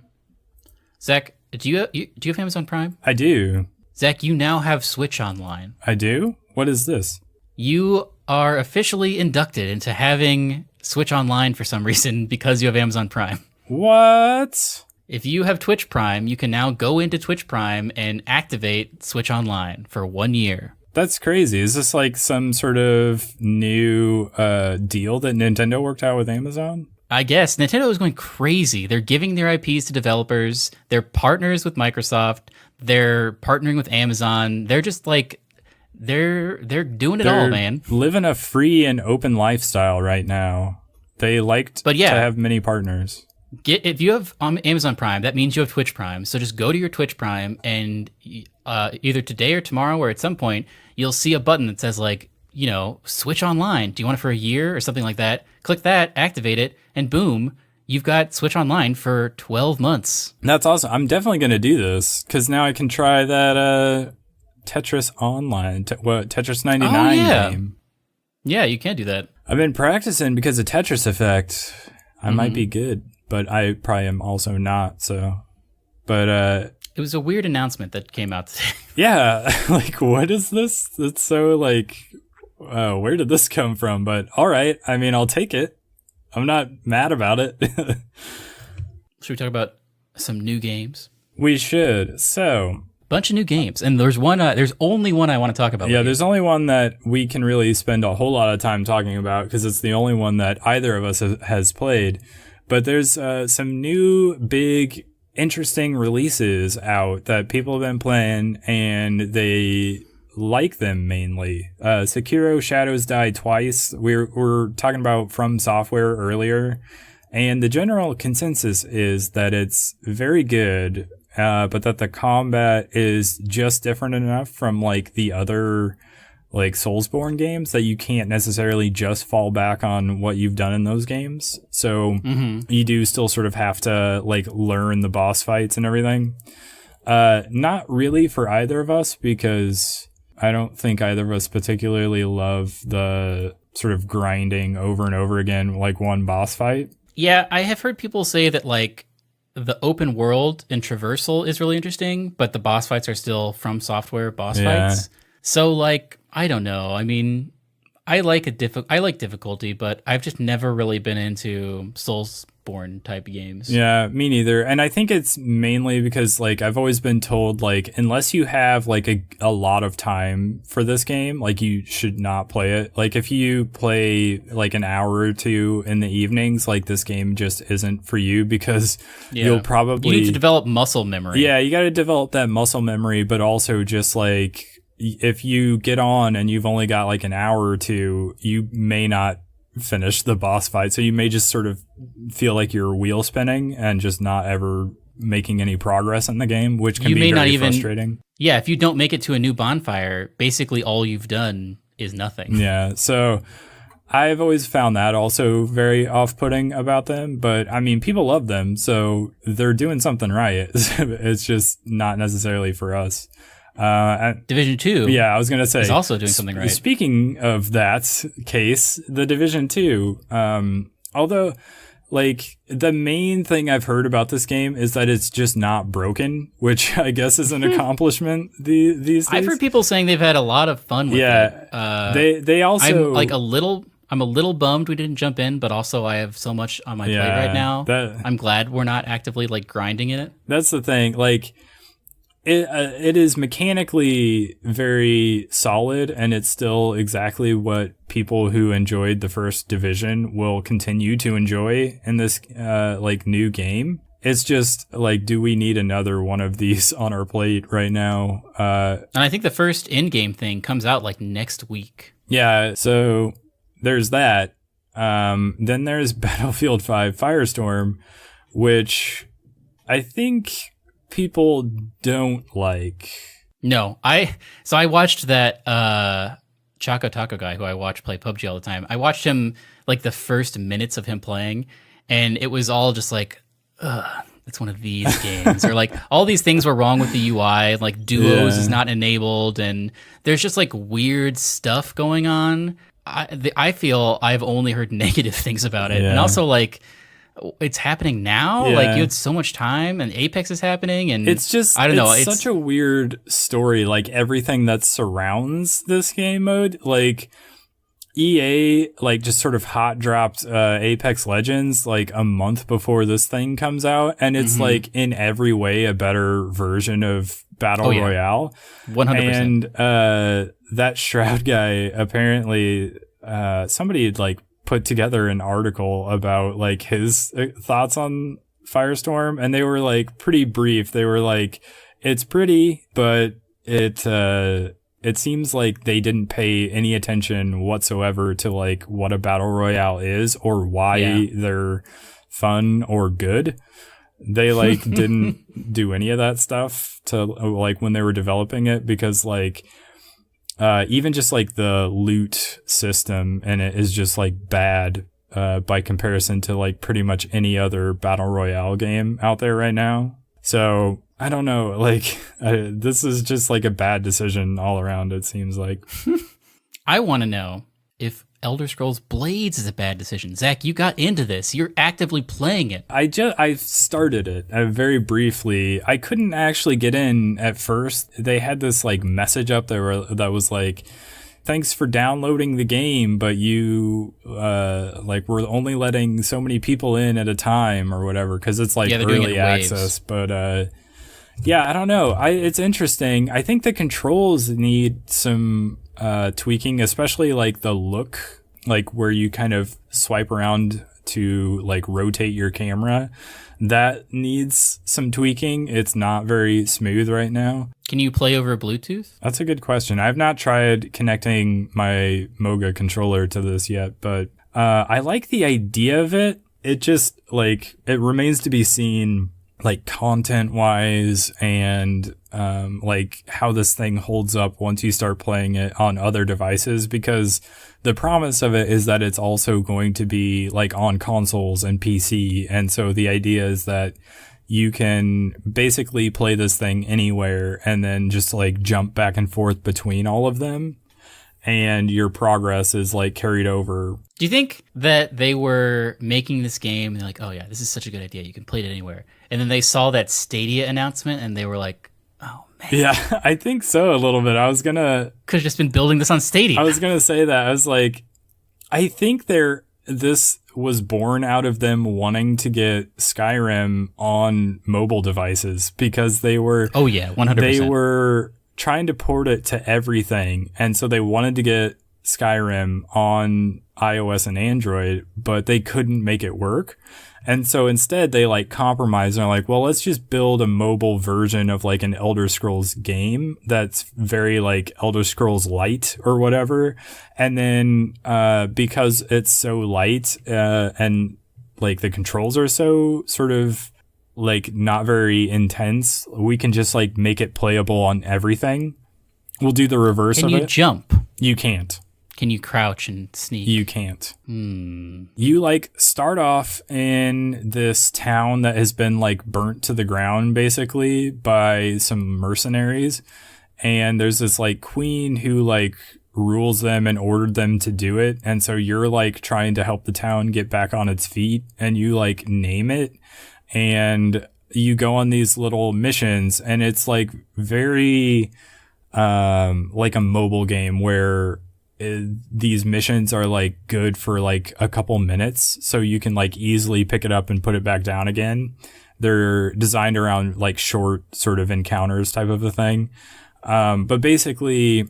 Zach, do you have Amazon Prime? I do. Zach, you now have Switch Online. I do? What is this? You are officially inducted into having Switch Online for some reason because you have Amazon Prime. What? If you have Twitch Prime, you can now go into Twitch Prime and activate Switch Online for 1 year. That's crazy. Is this like some sort of new deal that Nintendo worked out with Amazon? I guess Nintendo is going crazy. They're giving their IPs to developers. They're partners with Microsoft. They're partnering with Amazon. They're just like they're doing it all, man. Living a free and open lifestyle right now. They liked to have many partners. If you have Amazon Prime, that means you have Twitch Prime. So just go to your Twitch Prime, and either today or tomorrow or at some point, you'll see a button that says like, you know, Switch Online. Do you want it for a year or something like that? Click that, activate it, and boom, you've got Switch Online for 12 months. That's awesome. I'm definitely going to do this because now I can try that Tetris Online, Tetris 99 game. Yeah, you can do that. I've been practicing because of Tetris Effect. I might be good, but I probably am also not. So, but it was a weird announcement that came out today. Yeah, like what is this? It's so like, where did this come from? But all right, I mean, I'll take it. I'm not mad about it. Should we talk about some new games? We should. So, bunch of new games, and there's one. There's only one I want to talk about. Yeah, there's only one that we can really spend a whole lot of time talking about because it's the only one that either of us has played. But there's some new, big, interesting releases out that people have been playing, and they like them mainly. Sekiro Shadows Die Twice. We're talking about From Software earlier, and the general consensus is that it's very good. But that the combat is just different enough from like the other like Soulsborne games that you can't necessarily just fall back on what you've done in those games. So you do still sort of have to like learn the boss fights and everything. Not really for either of us because I don't think either of us particularly love the sort of grinding over and over again like one boss fight. Yeah, I have heard people say that like the open world and traversal is really interesting, but the boss fights are still From Software boss fights. So, like, I don't know. I mean, I like difficulty, but I've just never really been into Bloodborne type games. Yeah, me neither. And I think it's mainly because like I've always been told like unless you have like a lot of time for this game, like you should not play it. Like if you play like an hour or two in the evenings, like this game just isn't for you because you'll probably you need to develop muscle memory. Yeah, you got to develop that muscle memory, but also just like if you get on and you've only got like an hour or two, you may not finish the boss fight. So you may just sort of feel like you're wheel spinning and just not ever making any progress in the game, which can be very frustrating. Yeah, if you don't make it to a new bonfire, basically all you've done is nothing. Yeah, so I've always found that also very off-putting about them, but I mean, people love them, so they're doing something right. It's just not necessarily for us. Division 2 I was going to say is also doing something right. Speaking of that case, the Division 2, although like the main thing I've heard about this game is that it's just not broken, which I guess is an accomplishment these days. I've heard people saying they've had a lot of fun with it. They also I'm a little bummed we didn't jump in, but also I have so much on my plate right now. I'm glad we're not actively like grinding in it. That's the thing. Like it is mechanically very solid, and it's still exactly what people who enjoyed the first Division will continue to enjoy in this like new game. It's just like, do we need another one of these on our plate right now? And I think the first in-game thing comes out like next week. Yeah, so there's that. Then there's Battlefield 5 Firestorm, which I think people don't like. No, I watched that Choco Taco guy who I watch play PUBG all the time. I watched him like the first minutes of him playing, and it was all just like, it's one of these games. Or like all these things were wrong with the UI, like duos is not enabled, and there's just like weird stuff going on. I feel I've only heard negative things about it, and also like it's happening now. Like you had so much time, and Apex is happening, and it's just I don't know. It's such a weird story. Like everything that surrounds this game mode, like EA, like just sort of hot dropped Apex Legends like a month before this thing comes out, and it's like in every way a better version of Battle Royale. 100%. And that Shroud guy apparently somebody had like put together an article about like his thoughts on Firestorm, and they were like pretty brief. They were like, it's pretty, but it seems like they didn't pay any attention whatsoever to like what a battle royale is or why they're fun or good. They like didn't do any of that stuff to like when they were developing it, because like even just like the loot system in it is just like bad by comparison to like pretty much any other battle royale game out there right now. So I don't know, like this is just like a bad decision all around, it seems like. I want to know if Elder Scrolls Blades is a bad decision. Zach, you got into this. You're actively playing it. I started it very briefly. I couldn't actually get in at first. They had this like message up there that was like, thanks for downloading the game, but you like we're only letting so many people in at a time or whatever, because it's like early access. But I don't know. It's interesting. I think the controls need some tweaking, especially like the look, like where you kind of swipe around to like rotate your camera. That needs some tweaking. It's not very smooth right now. Can you play over Bluetooth? That's a good question. I've not tried connecting my Moga controller to this yet, but I like the idea of it. It just like, it remains to be seen, like content wise, and like how this thing holds up once you start playing it on other devices, because the promise of it is that it's also going to be like on consoles and PC. And so the idea is that you can basically play this thing anywhere and then just like jump back and forth between all of them, and your progress is like carried over. Do you think that they were making this game and they're like, oh yeah, this is such a good idea, you can play it anywhere, and then they saw that Stadia announcement and they were like, oh man. Yeah, I think so a little bit. Could have just been building this on Stadia. I was gonna say that. I was like, I think this was born out of them wanting to get Skyrim on mobile devices because they were 100%. They were trying to port it to everything, and so they wanted to get Skyrim on iOS and Android, but they couldn't make it work. And so instead they like compromised and are like, well, let's just build a mobile version of like an Elder Scrolls game that's very like Elder Scrolls Light or whatever. And then, because it's so light, and like the controls are so sort of like not very intense, we can just like make it playable on everything. We'll do the reverse of it. Can you jump? You can't. Can you crouch and sneak? You can't. You like start off in this town that has been like burnt to the ground basically by some mercenaries. And there's this like queen who like rules them and ordered them to do it. And so you're like trying to help the town get back on its feet, and you like name it, and you go on these little missions, and it's like very like a mobile game where these missions are like good for like a couple minutes, so you can like easily pick it up and put it back down again. They're designed around like short sort of encounters type of a thing. But basically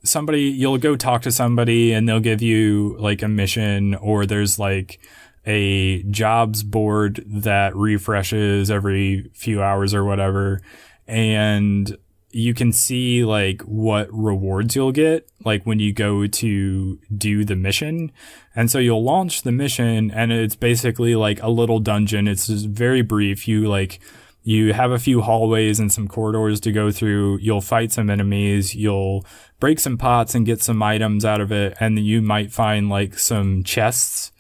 you'll go talk to somebody and they'll give you like a mission, or there's like a jobs board that refreshes every few hours or whatever. And you can see like what rewards you'll get like when you go to do the mission. And so you'll launch the mission, and it's basically like a little dungeon. It's just very brief. You have a few hallways and some corridors to go through. You'll fight some enemies. You'll break some pots and get some items out of it. And you might find like some chests,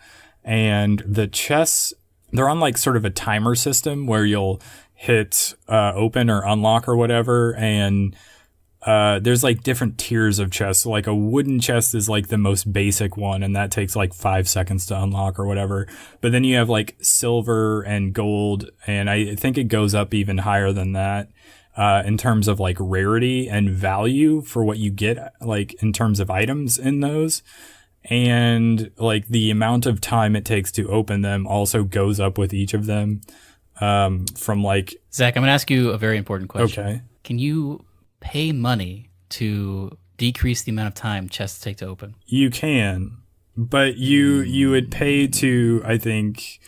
and the chests, they're on like sort of a timer system where you'll hit open or unlock or whatever, and there's like different tiers of chests. So like a wooden chest is like the most basic one, and that takes like 5 seconds to unlock or whatever. But then you have like silver and gold, and I think it goes up even higher than that in terms of like rarity and value for what you get, like in terms of items in those. And like the amount of time it takes to open them also goes up with each of them. From like Zach, I'm gonna ask you a very important question. Okay. Can you pay money to decrease the amount of time chests take to open? You can, but you would pay to, I think,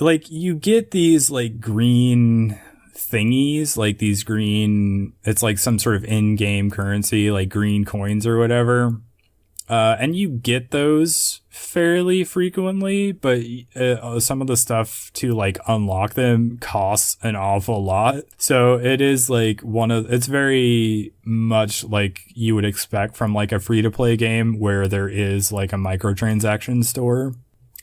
like you get these like green thingies, like these green, it's like some sort of in-game currency, like green coins or whatever. And you get those fairly frequently, but some of the stuff to like unlock them costs an awful lot. So it is like it's very much like you would expect from like a free to play game where there is like a microtransaction store.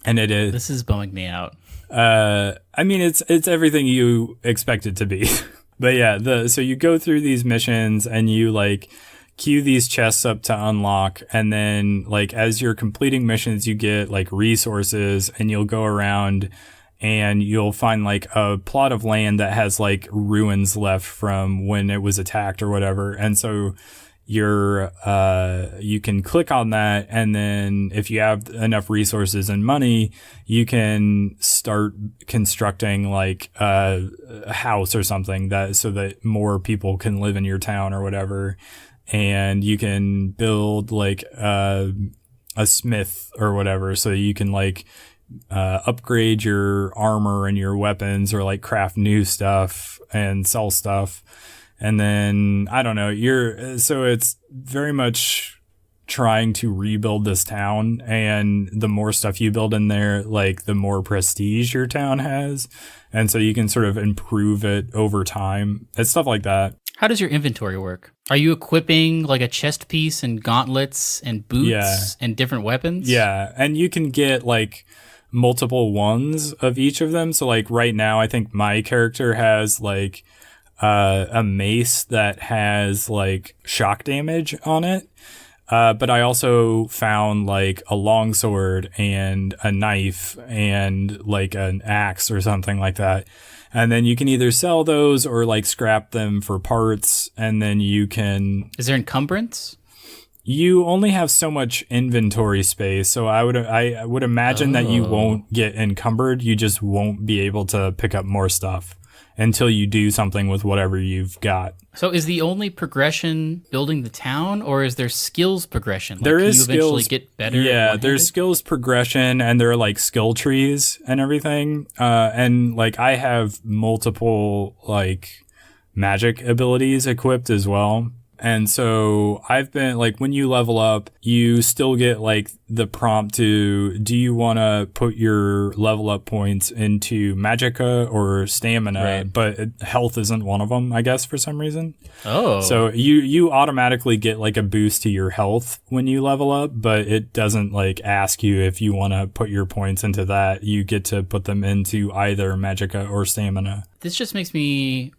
And it is. This is bumming me out. I mean, it's everything you expect it to be. But yeah, so you go through these missions and you like queue these chests up to unlock, and then like as you're completing missions you get like resources, and you'll go around and you'll find like a plot of land that has like ruins left from when it was attacked or whatever, and so you can click on that, and then if you have enough resources and money you can start constructing like a house or something so that more people can live in your town or whatever. And you can build like a smith or whatever, so you can like upgrade your armor and your weapons, or like craft new stuff and sell stuff. And then I don't know, so it's very much trying to rebuild this town, and the more stuff you build in there, like the more prestige your town has, and so you can sort of improve it over time. It's stuff like that. How does your inventory work? Are you equipping like a chest piece and gauntlets and boots and different weapons? Yeah, and you can get like multiple ones of each of them. So like right now, I think my character has like a mace that has like shock damage on it. But I also found like a longsword and a knife and like an axe or something like that. And then you can either sell those or like scrap them for parts, and then you can... Is there encumbrance? you only have so much inventory space, so I would imagine that you won't get encumbered. You just won't be able to pick up more stuff until you do something with whatever you've got. So is the only progression building the town, or is there skills progression? Like, there is can you eventually skills, get better? Yeah, there's skills progression, and there are like skill trees and everything. And like I have multiple like magic abilities equipped as well. And so I've been like, when you level up, you still get like the prompt to, do you want to put your level up points into magicka or stamina? Right. But health isn't one of them, I guess, for some reason. Oh. So you automatically get like a boost to your health when you level up, but it doesn't like ask you if you want to put your points into that. You get to put them into either magicka or stamina. This just makes me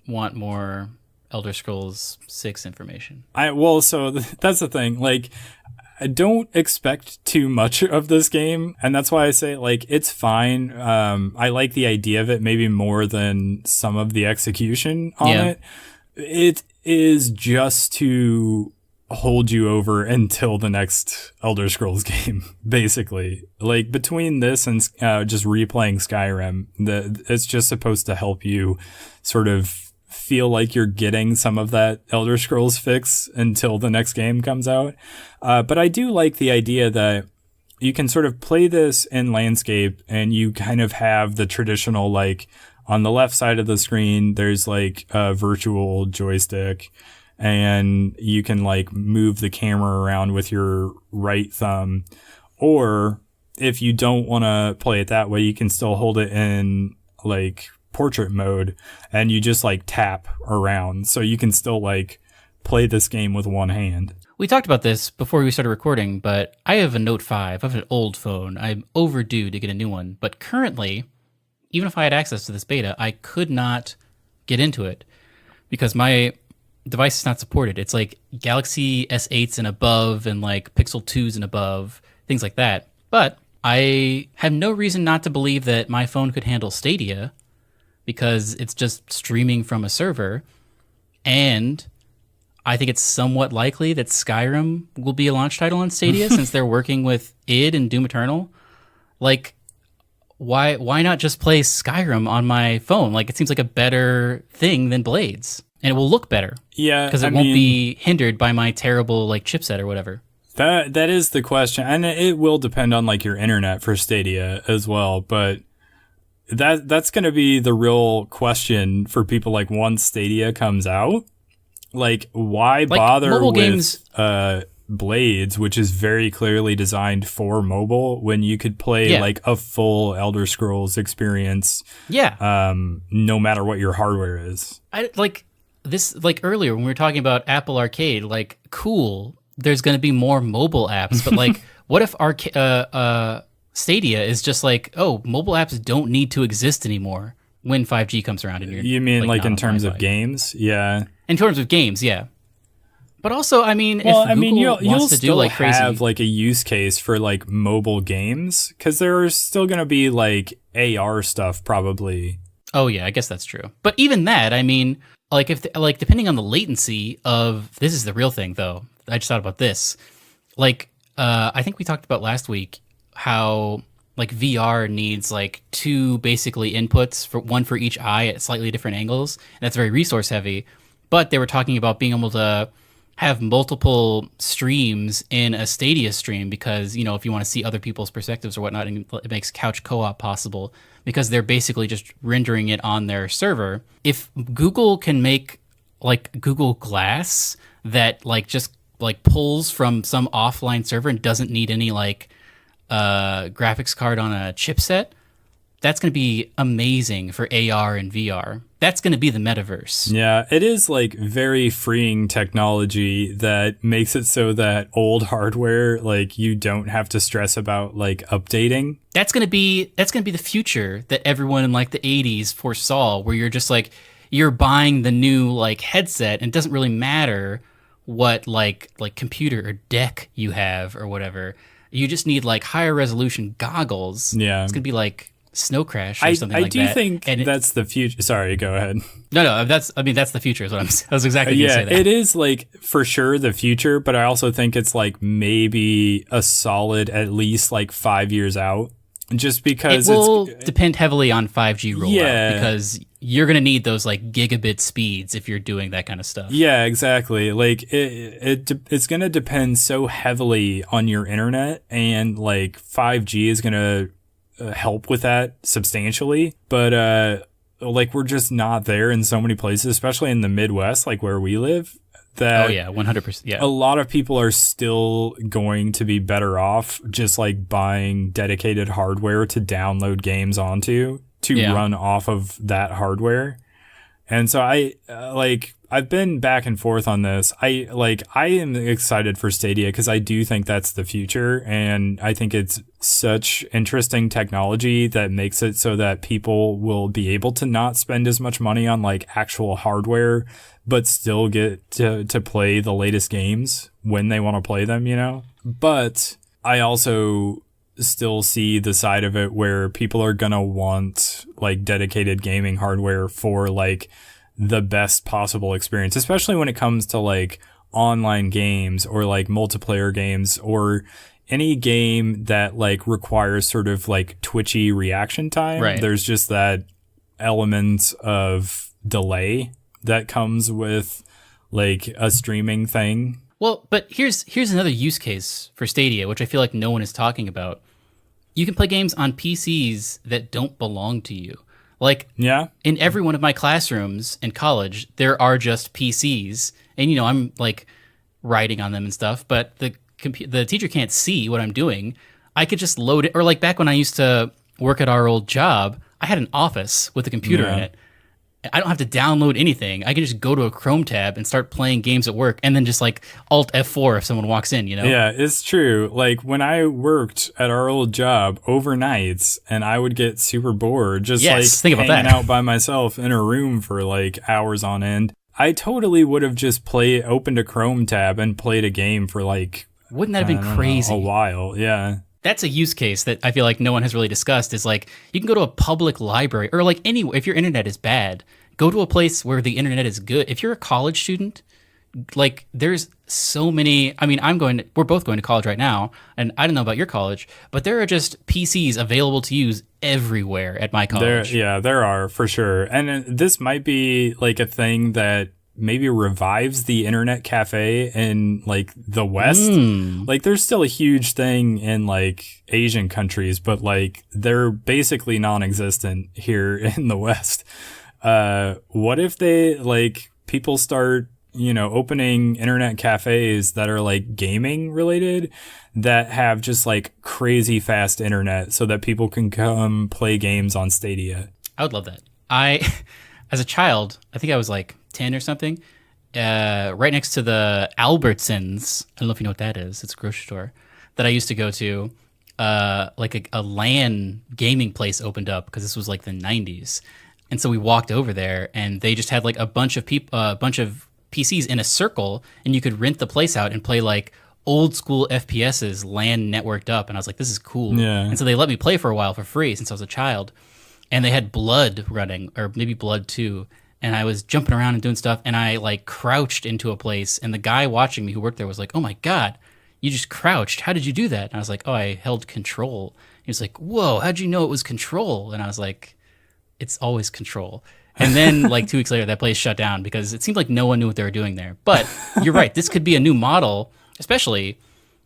want more Elder Scrolls 6 information. That's the thing. Like, I don't expect too much of this game, and that's why I say like it's fine. I like the idea of it maybe more than some of the execution on it. It is just to hold you over until the next Elder Scrolls game, basically. Like between this and just replaying Skyrim, it's just supposed to help you sort of feel like you're getting some of that Elder Scrolls fix until the next game comes out. But I do like the idea that you can sort of play this in landscape and you kind of have the traditional, like on the left side of the screen, there's like a virtual joystick and you can like move the camera around with your right thumb. Or if you don't want to play it that way, you can still hold it in like portrait mode and you just like tap around, so you can still like play this game with one hand. We talked about this before we started recording, but I have a Note 5. I have an old phone. I'm overdue to get a new one. But currently, even if I had access to this beta, I could not get into it because my device is not supported. It's like Galaxy S8s and above and like Pixel 2s and above, things like that. But I have no reason not to believe that my phone could handle Stadia, because it's just streaming from a server. And I think it's somewhat likely that Skyrim will be a launch title on Stadia since they're working with id and Doom Eternal. Like, why not just play Skyrim on my phone? Like, it seems like a better thing than Blades. And it will look better. Yeah, because it won't be hindered by my terrible like chipset or whatever. That is the question. And it will depend on like your internet for Stadia as well, but that's going to be the real question for people. Like, once Stadia comes out, like, why bother with games, Blades, which is very clearly designed for mobile, when you could play like a full Elder Scrolls experience, no matter what your hardware is. I like this, like earlier when we were talking about Apple Arcade, like, cool, there's going to be more mobile apps, but like, what if Stadia is just like, oh, mobile apps don't need to exist anymore when 5G comes around. And you mean like in terms of games? Yeah. In terms of games, yeah. But also, I mean, if Google wants to do like crazy, have like a use case for like mobile games, because there's still going to be like AR stuff probably. Oh yeah, I guess that's true. But even that, I mean, like if like depending on the latency of, this is the real thing though. I just thought about this. Like, I think we talked about last week how like VR needs like two basically inputs, for one for each eye at slightly different angles, and that's very resource heavy. But they were talking about being able to have multiple streams in a Stadia stream because, you know, if you want to see other people's perspectives or whatnot, it makes couch co-op possible because they're basically just rendering it on their server. If Google can make like Google Glass that like just like pulls from some offline server and doesn't need any like graphics card on a chipset, that's going to be amazing for AR and VR. That's going to be the metaverse. Yeah, it is like very freeing technology that makes it so that old hardware, like, you don't have to stress about like updating. That's going to be the future that everyone in like the 80s foresaw, where you're just like, you're buying the new like headset and it doesn't really matter what like computer or deck you have or whatever. You just need like higher resolution goggles. Yeah. It's going to be like Snow Crash or something like that. I do think and that's the future. Sorry, go ahead. No, that's the future is what I was exactly going to say that. It is like for sure the future, but I also think it's like maybe a solid at least like 5 years out. Just because it will depend heavily on 5G rollout, yeah, because you're going to need those like gigabit speeds if you're doing that kind of stuff. Yeah, exactly. Like it's going to depend so heavily on your internet, and like 5G is going to help with that substantially. But like we're just not there in so many places, especially in the Midwest, like where we live. That 100%. Yeah, a lot of people are still going to be better off just like buying dedicated hardware to download games onto to run off of that hardware. And so I've been back and forth on this. I am excited for Stadia because I do think that's the future, and I think it's such interesting technology that makes it so that people will be able to not spend as much money on like actual hardware, but still get to play the latest games when they want to play them, you know? But I also still see the side of it where people are going to want like dedicated gaming hardware for like the best possible experience, especially when it comes to like online games or like multiplayer games or any game that like requires sort of like twitchy reaction time. Right. There's just that element of delay that comes with like a streaming thing. Well, but here's another use case for Stadia, which I feel like no one is talking about. You can play games on PCs that don't belong to you. Like, in every one of my classrooms in college, there are just PCs, and I'm like writing on them and stuff. But the teacher can't see what I'm doing. I could just load it, or like back when I used to work at our old job, I had an office with a computer in it. I don't have to download anything. I can just go to a Chrome tab and start playing games at work, and then just like Alt F4 if someone walks in, Yeah, it's true. Like when I worked at our old job overnights, and I would get super bored just hanging out by myself in a room for like hours on end. I totally would have just opened a Chrome tab and played a game for like, wouldn't that have been crazy? A while, yeah. That's a use case that I feel like no one has really discussed, is like you can go to a public library or like anywhere. If your internet is bad, go to a place where the internet is good. If you're a college student, like there's so many, I mean, we're both going to college right now, and I don't know about your college, but there are just PCs available to use everywhere at my college. There are for sure. And this might be like a thing that maybe revives the internet cafe in like the West. Like there's still a huge thing in like Asian countries, but like they're basically non-existent here in the West. What if they like people start, opening internet cafes that are like gaming related that have just like crazy fast internet so that people can come play games on Stadia? I would love that. As a child, I think I was like 10 or something, right next to the Albertsons. I don't know if you know what that is. It's a grocery store that I used to go to. Like a LAN gaming place opened up because this was like the 90s. And so we walked over there, and they just had like a bunch of PCs in a circle, and you could rent the place out and play like old school FPSs LAN networked up. And I was like, this is cool. Yeah. And so they let me play for a while for free since I was a child. And they had Blood running, or maybe Blood 2. And I was jumping around and doing stuff, and I like crouched into a place, and the guy watching me who worked there was like, oh my God, you just crouched. How did you do that? And I was like, oh, I held control. He was like, whoa, how'd you know it was control? And I was like, it's always control. And then like 2 weeks later, that place shut down because it seemed like no one knew what they were doing there. But you're right. This could be a new model, especially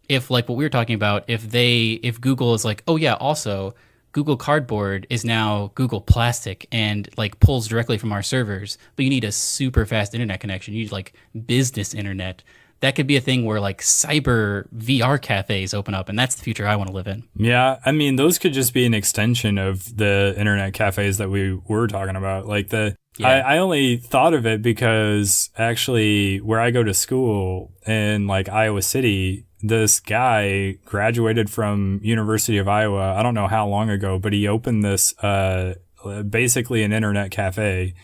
if like what we were talking about, if Google is like, oh yeah, also Google Cardboard is now Google Plastic and like pulls directly from our servers, but you need a super fast internet connection. You need like business internet. That could be a thing where like cyber VR cafes open up, and that's the future I want to live in. Yeah, I mean, those could just be an extension of the internet cafes that we were talking about. Like I only thought of it because actually where I go to school in like Iowa City, this guy graduated from University of Iowa. I don't know how long ago, but he opened this basically an internet cafe,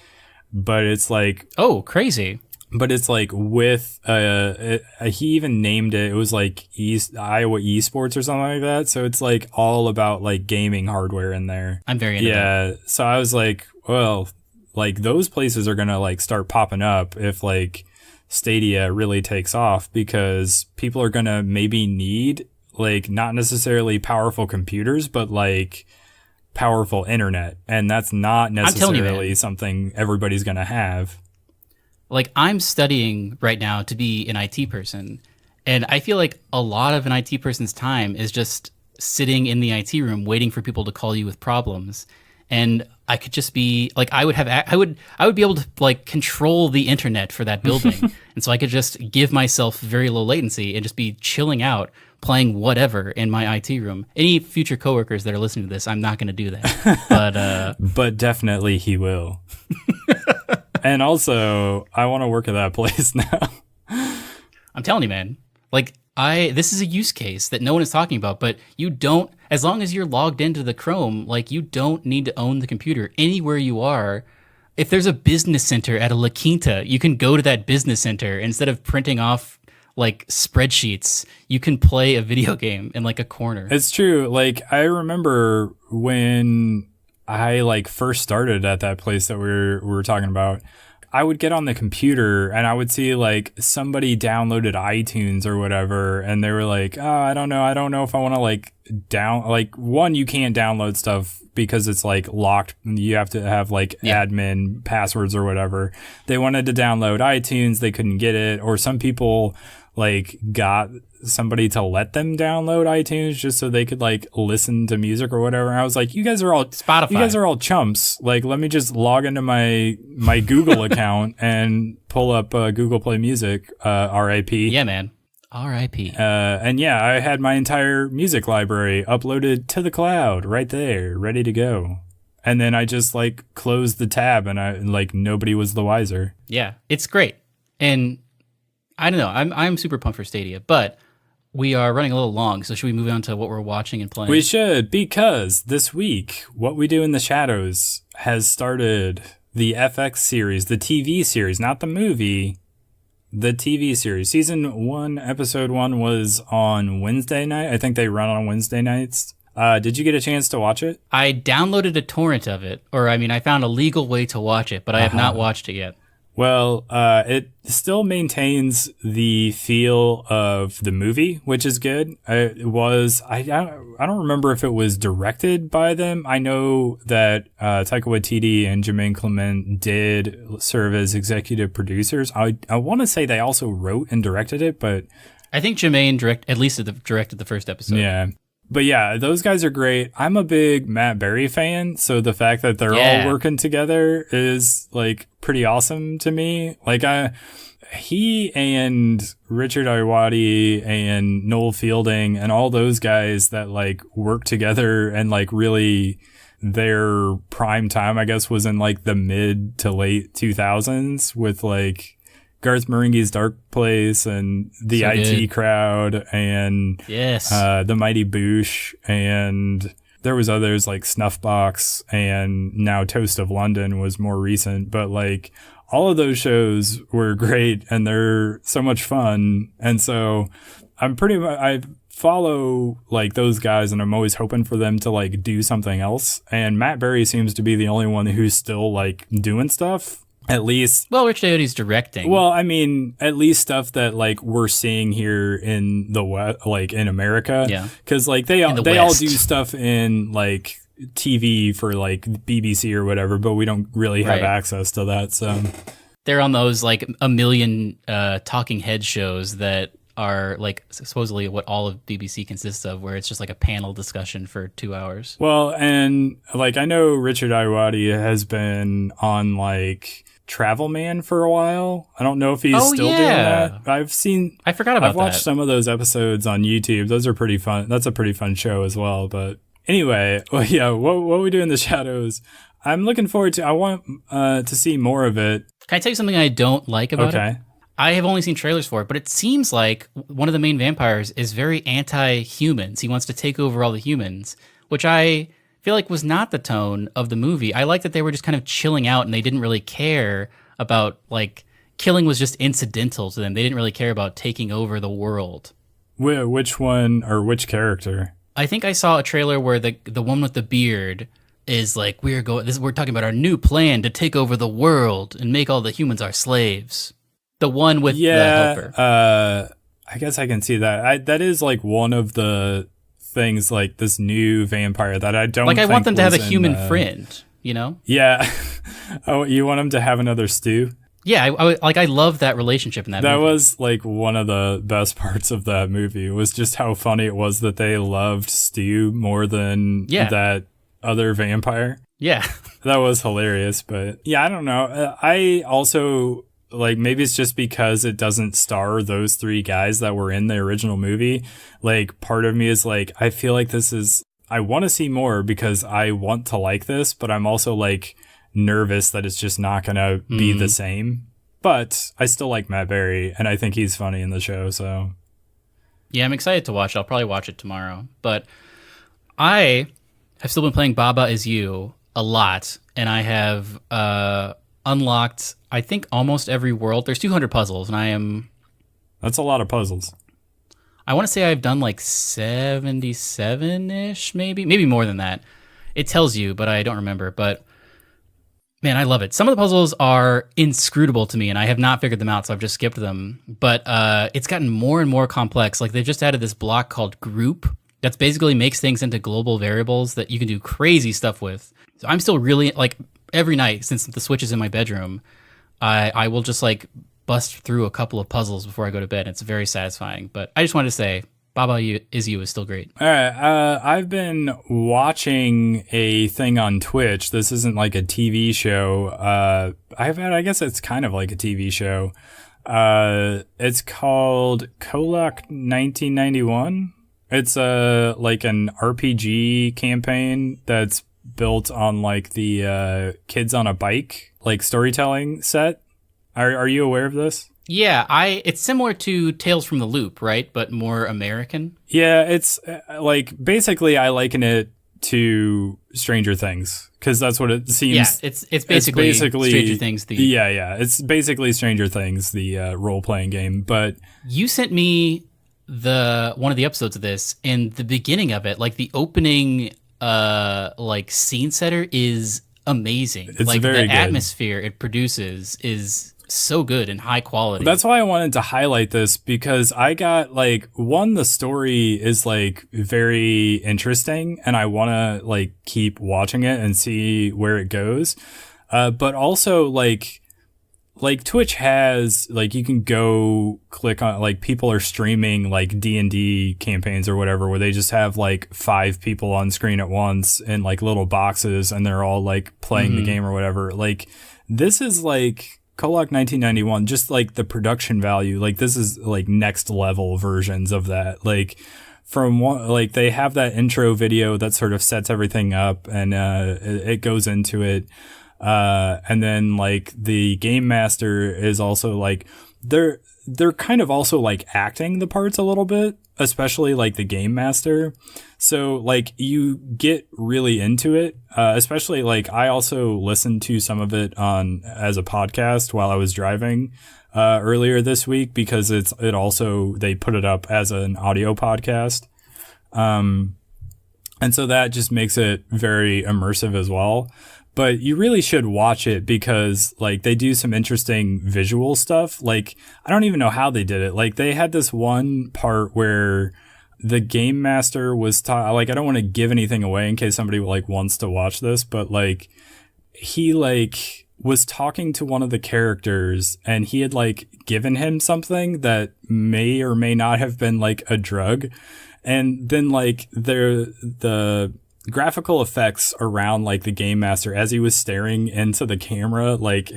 but it's like, oh, crazy. but it's like with he even named it. It was like Iowa Esports or something like that. So it's like all about like gaming hardware in there. I'm very into that. Yeah. So I was like, well, like those places are gonna like start popping up if like Stadia really takes off, because people are gonna maybe need like not necessarily powerful computers, but like powerful internet, and that's not necessarily something everybody's gonna have. Like, I'm studying right now to be an IT person, and I feel like a lot of an IT person's time is just sitting in the IT room waiting for people to call you with problems. And I could just be like, I would be able to like control the internet for that building. And so I could just give myself very low latency and just be chilling out, playing whatever in my IT room. Any future coworkers that are listening to this, I'm not going to do that. But definitely he will. And also, I want to work at that place now. I'm telling you, man. Like, this is a use case that no one is talking about, but you don't, as long as you're logged into the Chrome, like, you don't need to own the computer anywhere you are. If there's a business center at a La Quinta, you can go to that business center. Instead of printing off like spreadsheets, you can play a video game in like a corner. It's true. Like, I remember when I like first started at that place that we were talking about, I would get on the computer and I would see like somebody downloaded iTunes or whatever, and they were like, oh, I don't know if I want to like one, you can't download stuff because it's like locked. You have to have like admin passwords or whatever. They wanted to download iTunes, they couldn't get it, or some people like got somebody to let them download iTunes just so they could like listen to music or whatever. And I was like, you guys are all Spotify. You guys are all chumps. Like, let me just log into my Google account and pull up Google Play Music, RIP. Yeah, man. RIP. And yeah, I had my entire music library uploaded to the cloud right there, ready to go. And then I just like closed the tab, and I like nobody was the wiser. Yeah, it's great. And I don't know, I'm super pumped for Stadia, but we are running a little long, so should we move on to what we're watching and playing? We should, because this week, What We Do in the Shadows has started the FX series, the TV series, not the movie, the TV series. Season 1, episode 1 was on Wednesday night. I think they run on Wednesday nights. Did you get a chance to watch it? I downloaded a torrent of it, or I mean, I found a legal way to watch it, but I have not watched it yet. Well, it still maintains the feel of the movie, which is good. I don't remember if it was directed by them. I know that Taika Waititi and Jermaine Clement did serve as executive producers. I want to say they also wrote and directed it, but I think Jermaine directed the first episode. Yeah. But yeah, those guys are great. I'm a big Matt Berry fan, so the fact that they're all working together is like pretty awesome to me. Like he and Richard Ayoade and Noel Fielding and all those guys that like work together, and like really their prime time, I guess, was in like the mid to late 2000s with like Garth Marenghi's Dark Place and the So IT good. Crowd and the Mighty Boosh, and there was others like Snuffbox, and now Toast of London was more recent, but like all of those shows were great and they're so much fun. And so I follow like those guys, and I'm always hoping for them to like do something else. And Matt Berry seems to be the only one who's still like doing stuff. At least, well, Rich Ayoade's directing. Well, I mean, at least stuff that like we're seeing here in the West, like in America. Yeah. Because like they all do stuff in like TV for like BBC or whatever, but we don't really have access to that. So they're on those like a million talking head shows that are like supposedly what all of BBC consists of, where it's just like a panel discussion for 2 hours. Well, and like I know Richard Ayoade has been on like Travel Man for a while. I don't know if he's still doing that. I forgot about that. I've watched some of those episodes on YouTube. Those are pretty fun. That's a pretty fun show as well. But anyway, well, yeah, what we do in the shadows, I'm looking forward to. I want to see more of it. Can I tell you something I don't like about it? I have only seen trailers for it, but it seems like one of the main vampires is very anti-humans. He wants to take over all the humans, which I feel like was not the tone of the movie. I like that they were just kind of chilling out and they didn't really care about like killing was just incidental to them. They didn't really care about taking over the world. Which one or which character? I think I saw a trailer where the one with the beard is like, we're talking about our new plan to take over the world and make all the humans our slaves. The one with the helper. I guess I can see that. That is like one of the things, like this new vampire that I don't like. I think want them to have a in, human friend, you know? Yeah. Oh, you want them to have another stew? Yeah, I love that relationship in that movie. That was like one of the best parts of that movie, was just how funny it was that they loved Stu more than that other vampire. Yeah. That was hilarious. But yeah, I don't know. I also, like, maybe it's just because it doesn't star those three guys that were in the original movie. Like, part of me is like, I feel like I want to see more because I want to like this, but I'm also like nervous that it's just not going to be the same. But I still like Matt Berry, and I think he's funny in the show, so. Yeah, I'm excited to watch it. I'll probably watch it tomorrow. But I have still been playing Baba Is You a lot, and I have unlocked, I think, almost every world. There's 200 puzzles, and That's a lot of puzzles. I want to say I've done like 77-ish, maybe more than that. It tells you, but I don't remember. But man, I love it. Some of the puzzles are inscrutable to me, and I have not figured them out, so I've just skipped them. But it's gotten more and more complex. Like, they've just added this block called group that basically makes things into global variables that you can do crazy stuff with. So I'm still really, like, every night, since the Switch is in my bedroom, I will just, like, bust through a couple of puzzles before I go to bed. It's very satisfying. But I just wanted to say, Baba Is You is still great. All right. I've been watching a thing on Twitch. This isn't like a TV show. I guess it's kind of like a TV show. It's called Kolak 1991. It's like an RPG campaign that's built on like the Kids on a Bike like storytelling set. Are you aware of this? Yeah, it's similar to Tales from the Loop, right? But more American. Yeah, it's like basically I liken it to Stranger Things because that's what it seems. Yeah, it's basically Stranger Things. It's basically Stranger Things, the role playing game. But you sent me one of the episodes of this, and the beginning of it, like the opening, like scene setter is amazing. It's like very the good. Atmosphere it produces is so good and high quality. That's why I wanted to highlight this because I got like the story is like very interesting and I want to like keep watching it and see where it goes. But also like Twitch has like, you can go click on like people are streaming like D&D campaigns or whatever, where they just have like 5 people on screen at once in like little boxes and they're all like playing the game or whatever. Like this is like, Kolak 1991, just like the production value, like this is like next level versions of that. Like from one, like they have that intro video that sort of sets everything up and it goes into it. And then like the game master is also like they're kind of also like acting the parts a little bit, especially like the game master. So like you get really into it, especially like I also listened to some of it as a podcast while I was driving earlier this week because they put it up as an audio podcast. And so that just makes it very immersive as well. But you really should watch it because like they do some interesting visual stuff. Like I don't even know how they did it. Like they had this one part where the game master was like, I don't want to give anything away in case somebody like wants to watch this, but like he like was talking to one of the characters and he had like given him something that may or may not have been like a drug. And then like the graphical effects around like the game master as he was staring into the camera, like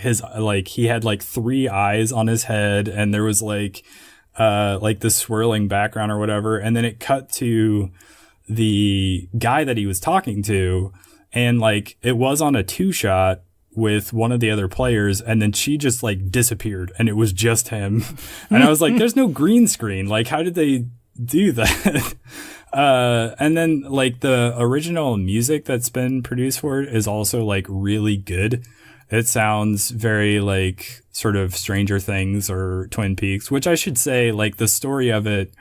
he had like 3 eyes on his head and there was like the swirling background or whatever. And then it cut to the guy that he was talking to and like it was on a 2-shot with one of the other players and then she just like disappeared and it was just him. And I was like, there's no green screen. Like, how did they do that? And then like the original music that's been produced for it is also like really good. It sounds very like sort of Stranger Things or Twin Peaks, which I should say, like the story of it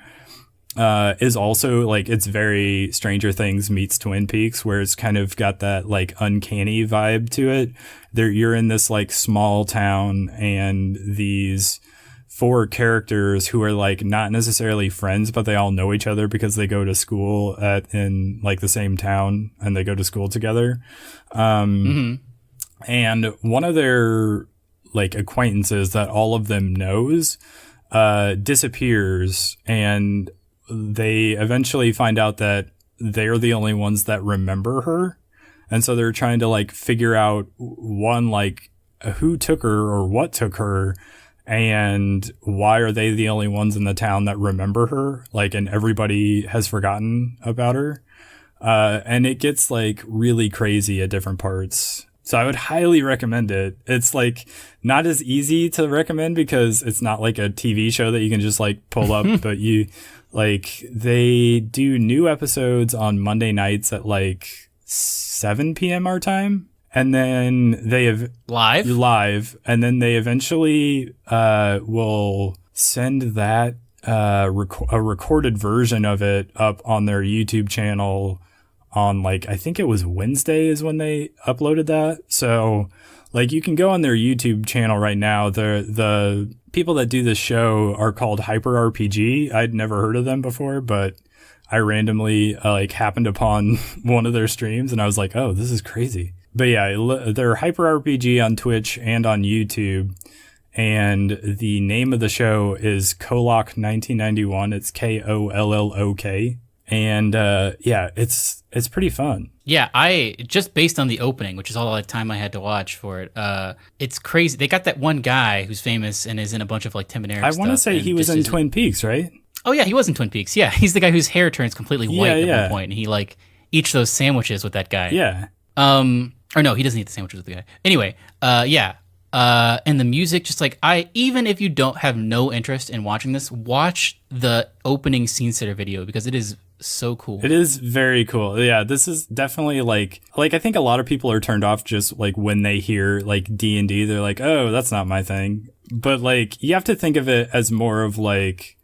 is also like it's very Stranger Things meets Twin Peaks, where it's kind of got that like uncanny vibe to it. You're in this like small town, and these 4 characters who are like not necessarily friends, but they all know each other because they go to school in like the same town, and they go to school together. And one of their like acquaintances that all of them knows disappears, and they eventually find out that they're the only ones that remember her. And so they're trying to like figure out one, like who took her or what took her, and why are they the only ones in the town that remember her? Like, and everybody has forgotten about her. And it gets like really crazy at different parts. So I would highly recommend it. It's like not as easy to recommend because it's not like a TV show that you can just like pull up, but they do new episodes on Monday nights at like 7 p.m. our time. And then they have live. And then they eventually will send that a recorded version of it up on their YouTube channel on like, I think it was Wednesday is when they uploaded that. So like you can go on their YouTube channel right now. The people that do this show are called Hyper RPG. I'd never heard of them before, but I randomly like happened upon one of their streams and I was like, oh, this is crazy. But yeah, they're Hyper RPG on Twitch and on YouTube. And the name of the show is Kolok 1991. It's KOLLOK. And yeah, it's pretty fun. Yeah, I just based on the opening, which is all the time I had to watch for it. It's crazy. They got that one guy who's famous and is in a bunch of like Tim and Eric stuff. I want to say he was in Twin Peaks, right? Oh yeah, he was in Twin Peaks. Yeah, he's the guy whose hair turns completely white at one point, and he like eats those sandwiches with that guy. Yeah. Or no, he doesn't eat the sandwiches with the guy. Anyway, yeah. And the music, just like even if you don't have no interest in watching this, watch the opening scene setter video because it is so cool. It is very cool. Yeah, this is definitely like I think a lot of people are turned off just like when they hear like D&D, they're like, oh, that's not my thing. But like you have to think of it as more of like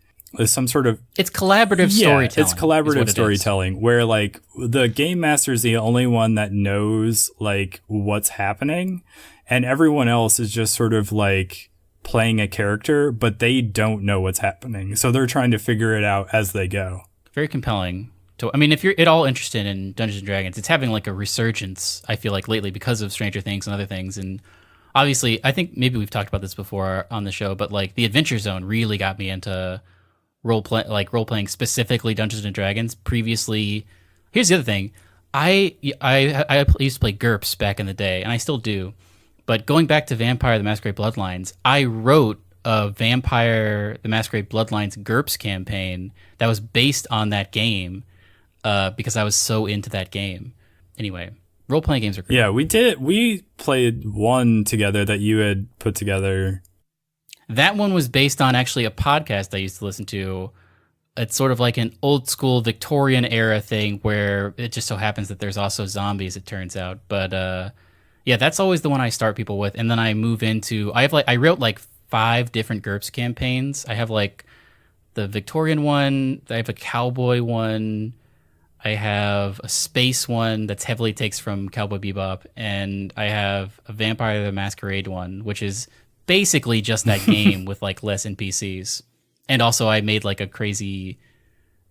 some sort of it's collaborative storytelling. It's collaborative storytelling where like the game master is the only one that knows like what's happening, and everyone else is just sort of like playing a character, but they don't know what's happening, so they're trying to figure it out as they go. Very compelling. I mean, if you're at all interested in Dungeons & Dragons, it's having like a resurgence, I feel like, lately because of Stranger Things and other things. And obviously, I think maybe we've talked about this before on the show, but like the Adventure Zone really got me into role playing specifically Dungeons & Dragons. Previously, here's the other thing. I used to play GURPS back in the day, and I still do. But going back to Vampire the Masquerade Bloodlines, I wrote a Vampire the Masquerade Bloodlines GURPS campaign that was based on that game because I was so into that game. Anyway, role-playing games are great. Yeah, we played one together that you had put together. That one was based on actually a podcast I used to listen to. It's sort of like an old school Victorian era thing where it just so happens that there's also zombies, it turns out. But yeah, that's always the one I start people with. And then I move into, I wrote like 5 different GURPS campaigns. I have like the Victorian one, I have a cowboy one, I have a space one that's heavily takes from Cowboy Bebop, and I have a Vampire the Masquerade one, which is basically just that game with like less NPCs. And also I made like a crazy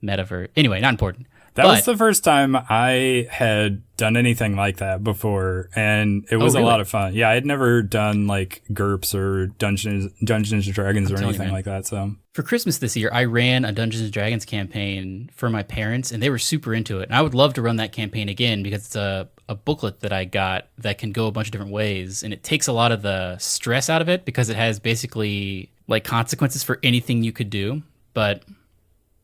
metaverse. Anyway, not important. That was the first time I had done anything like that before, and it was a lot of fun. Yeah, I had never done like GURPS or Dungeons & Dragons or anything like that. So for Christmas this year, I ran a Dungeons & Dragons campaign for my parents, and they were super into it. And I would love to run that campaign again because it's a booklet that I got that can go a bunch of different ways, and it takes a lot of the stress out of it because it has basically like consequences for anything you could do. But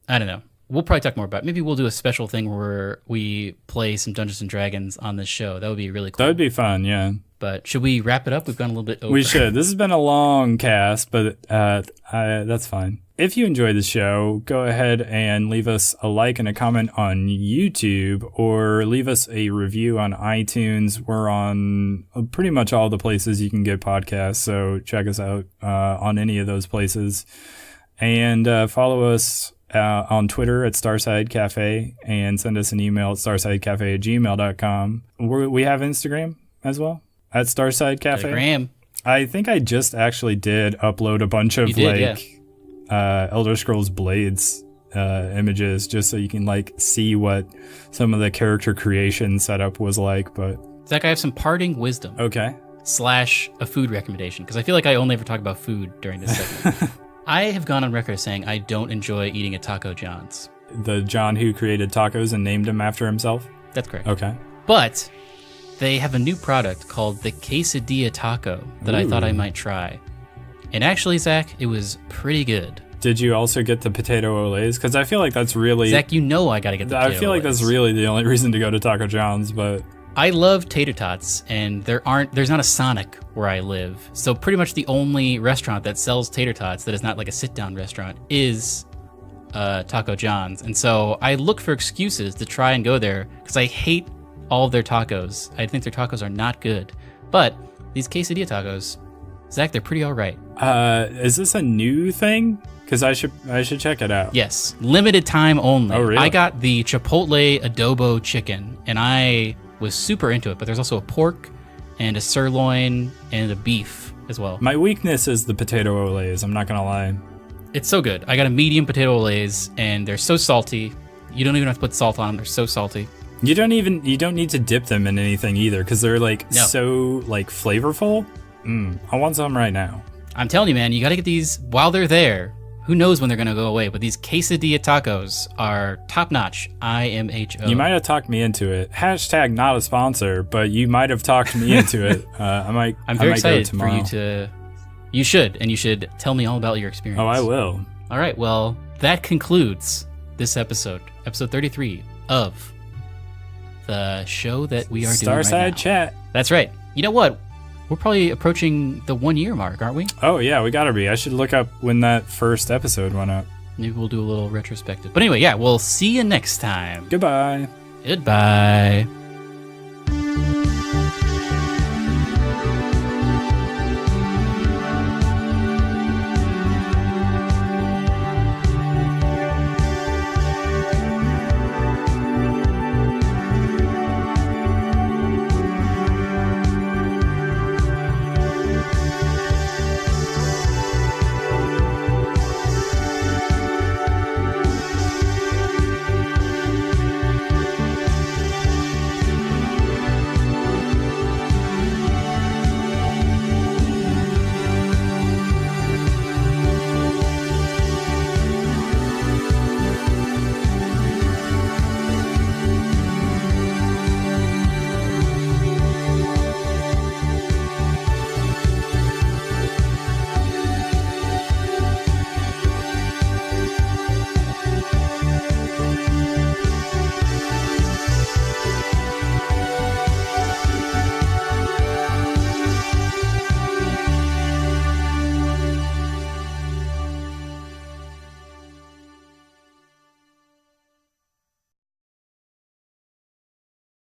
I don't know. We'll probably talk more about it. Maybe we'll do a special thing where we play some Dungeons & Dragons on this show. That would be really cool. That would be fun, yeah. But should we wrap it up? We've gone a little bit over. We should. This has been a long cast, but that's fine. If you enjoyed the show, go ahead and leave us a like and a comment on YouTube, or leave us a review on iTunes. We're on pretty much all the places you can get podcasts, so check us out on any of those places. And follow us on Twitter at Starside Cafe, and send us an email at starsidecafe@gmail.com. We have Instagram as well, at Starside Cafe. Instagram. I think I just actually did upload a bunch of Elder Scrolls Blades images, just so you can see what some of the character creation setup was like. But Zach, I have some parting wisdom. Okay. / a food recommendation, because I feel like I only ever talk about food during this segment. I have gone on record as saying I don't enjoy eating at Taco John's. The John who created tacos and named him after himself? That's correct. Okay. But they have a new product called the Quesadilla Taco that I thought I might try. And actually, Zach, it was pretty good. Did you also get the potato olays? Because I feel like that's really... Zach, you know I got to get the potato I feel like that's really the only reason to go to Taco John's, but... I love tater tots, and there's not a Sonic where I live. So pretty much the only restaurant that sells tater tots that is not like a sit-down restaurant is Taco John's. And so I look for excuses to try and go there, because I hate all of their tacos. I think their tacos are not good. But these quesadilla tacos, Zach, they're pretty all right. Is this a new thing? Because I should check it out. Yes, limited time only. Oh, really? I got the Chipotle adobo chicken, and I was super into it, but there's also a pork and a sirloin and a beef as well. My weakness is the potato olays, I'm not gonna lie. It's so good. I got a medium potato olays, and they're so salty. You don't even have to put salt on them. They're so salty. You don't need to dip them in anything either, because they're so flavorful. I want some right now. I'm telling you, man, you got to get these while they're there. Who knows when they're going to go away, but these quesadilla tacos are top-notch. IMHO. You might have talked me into it. # not a sponsor, but you might have talked me into it. I'm very excited for you to... You should tell me all about your experience. Oh, I will. All right, well, that concludes this episode 33 of the show that we are doing right now. Starside Chat. That's right. You know what? We're probably approaching the 1 year mark, aren't we? Oh, yeah, we gotta be. I should look up when that first episode went up. Maybe we'll do a little retrospective. But anyway, yeah, we'll see you next time. Goodbye. Goodbye.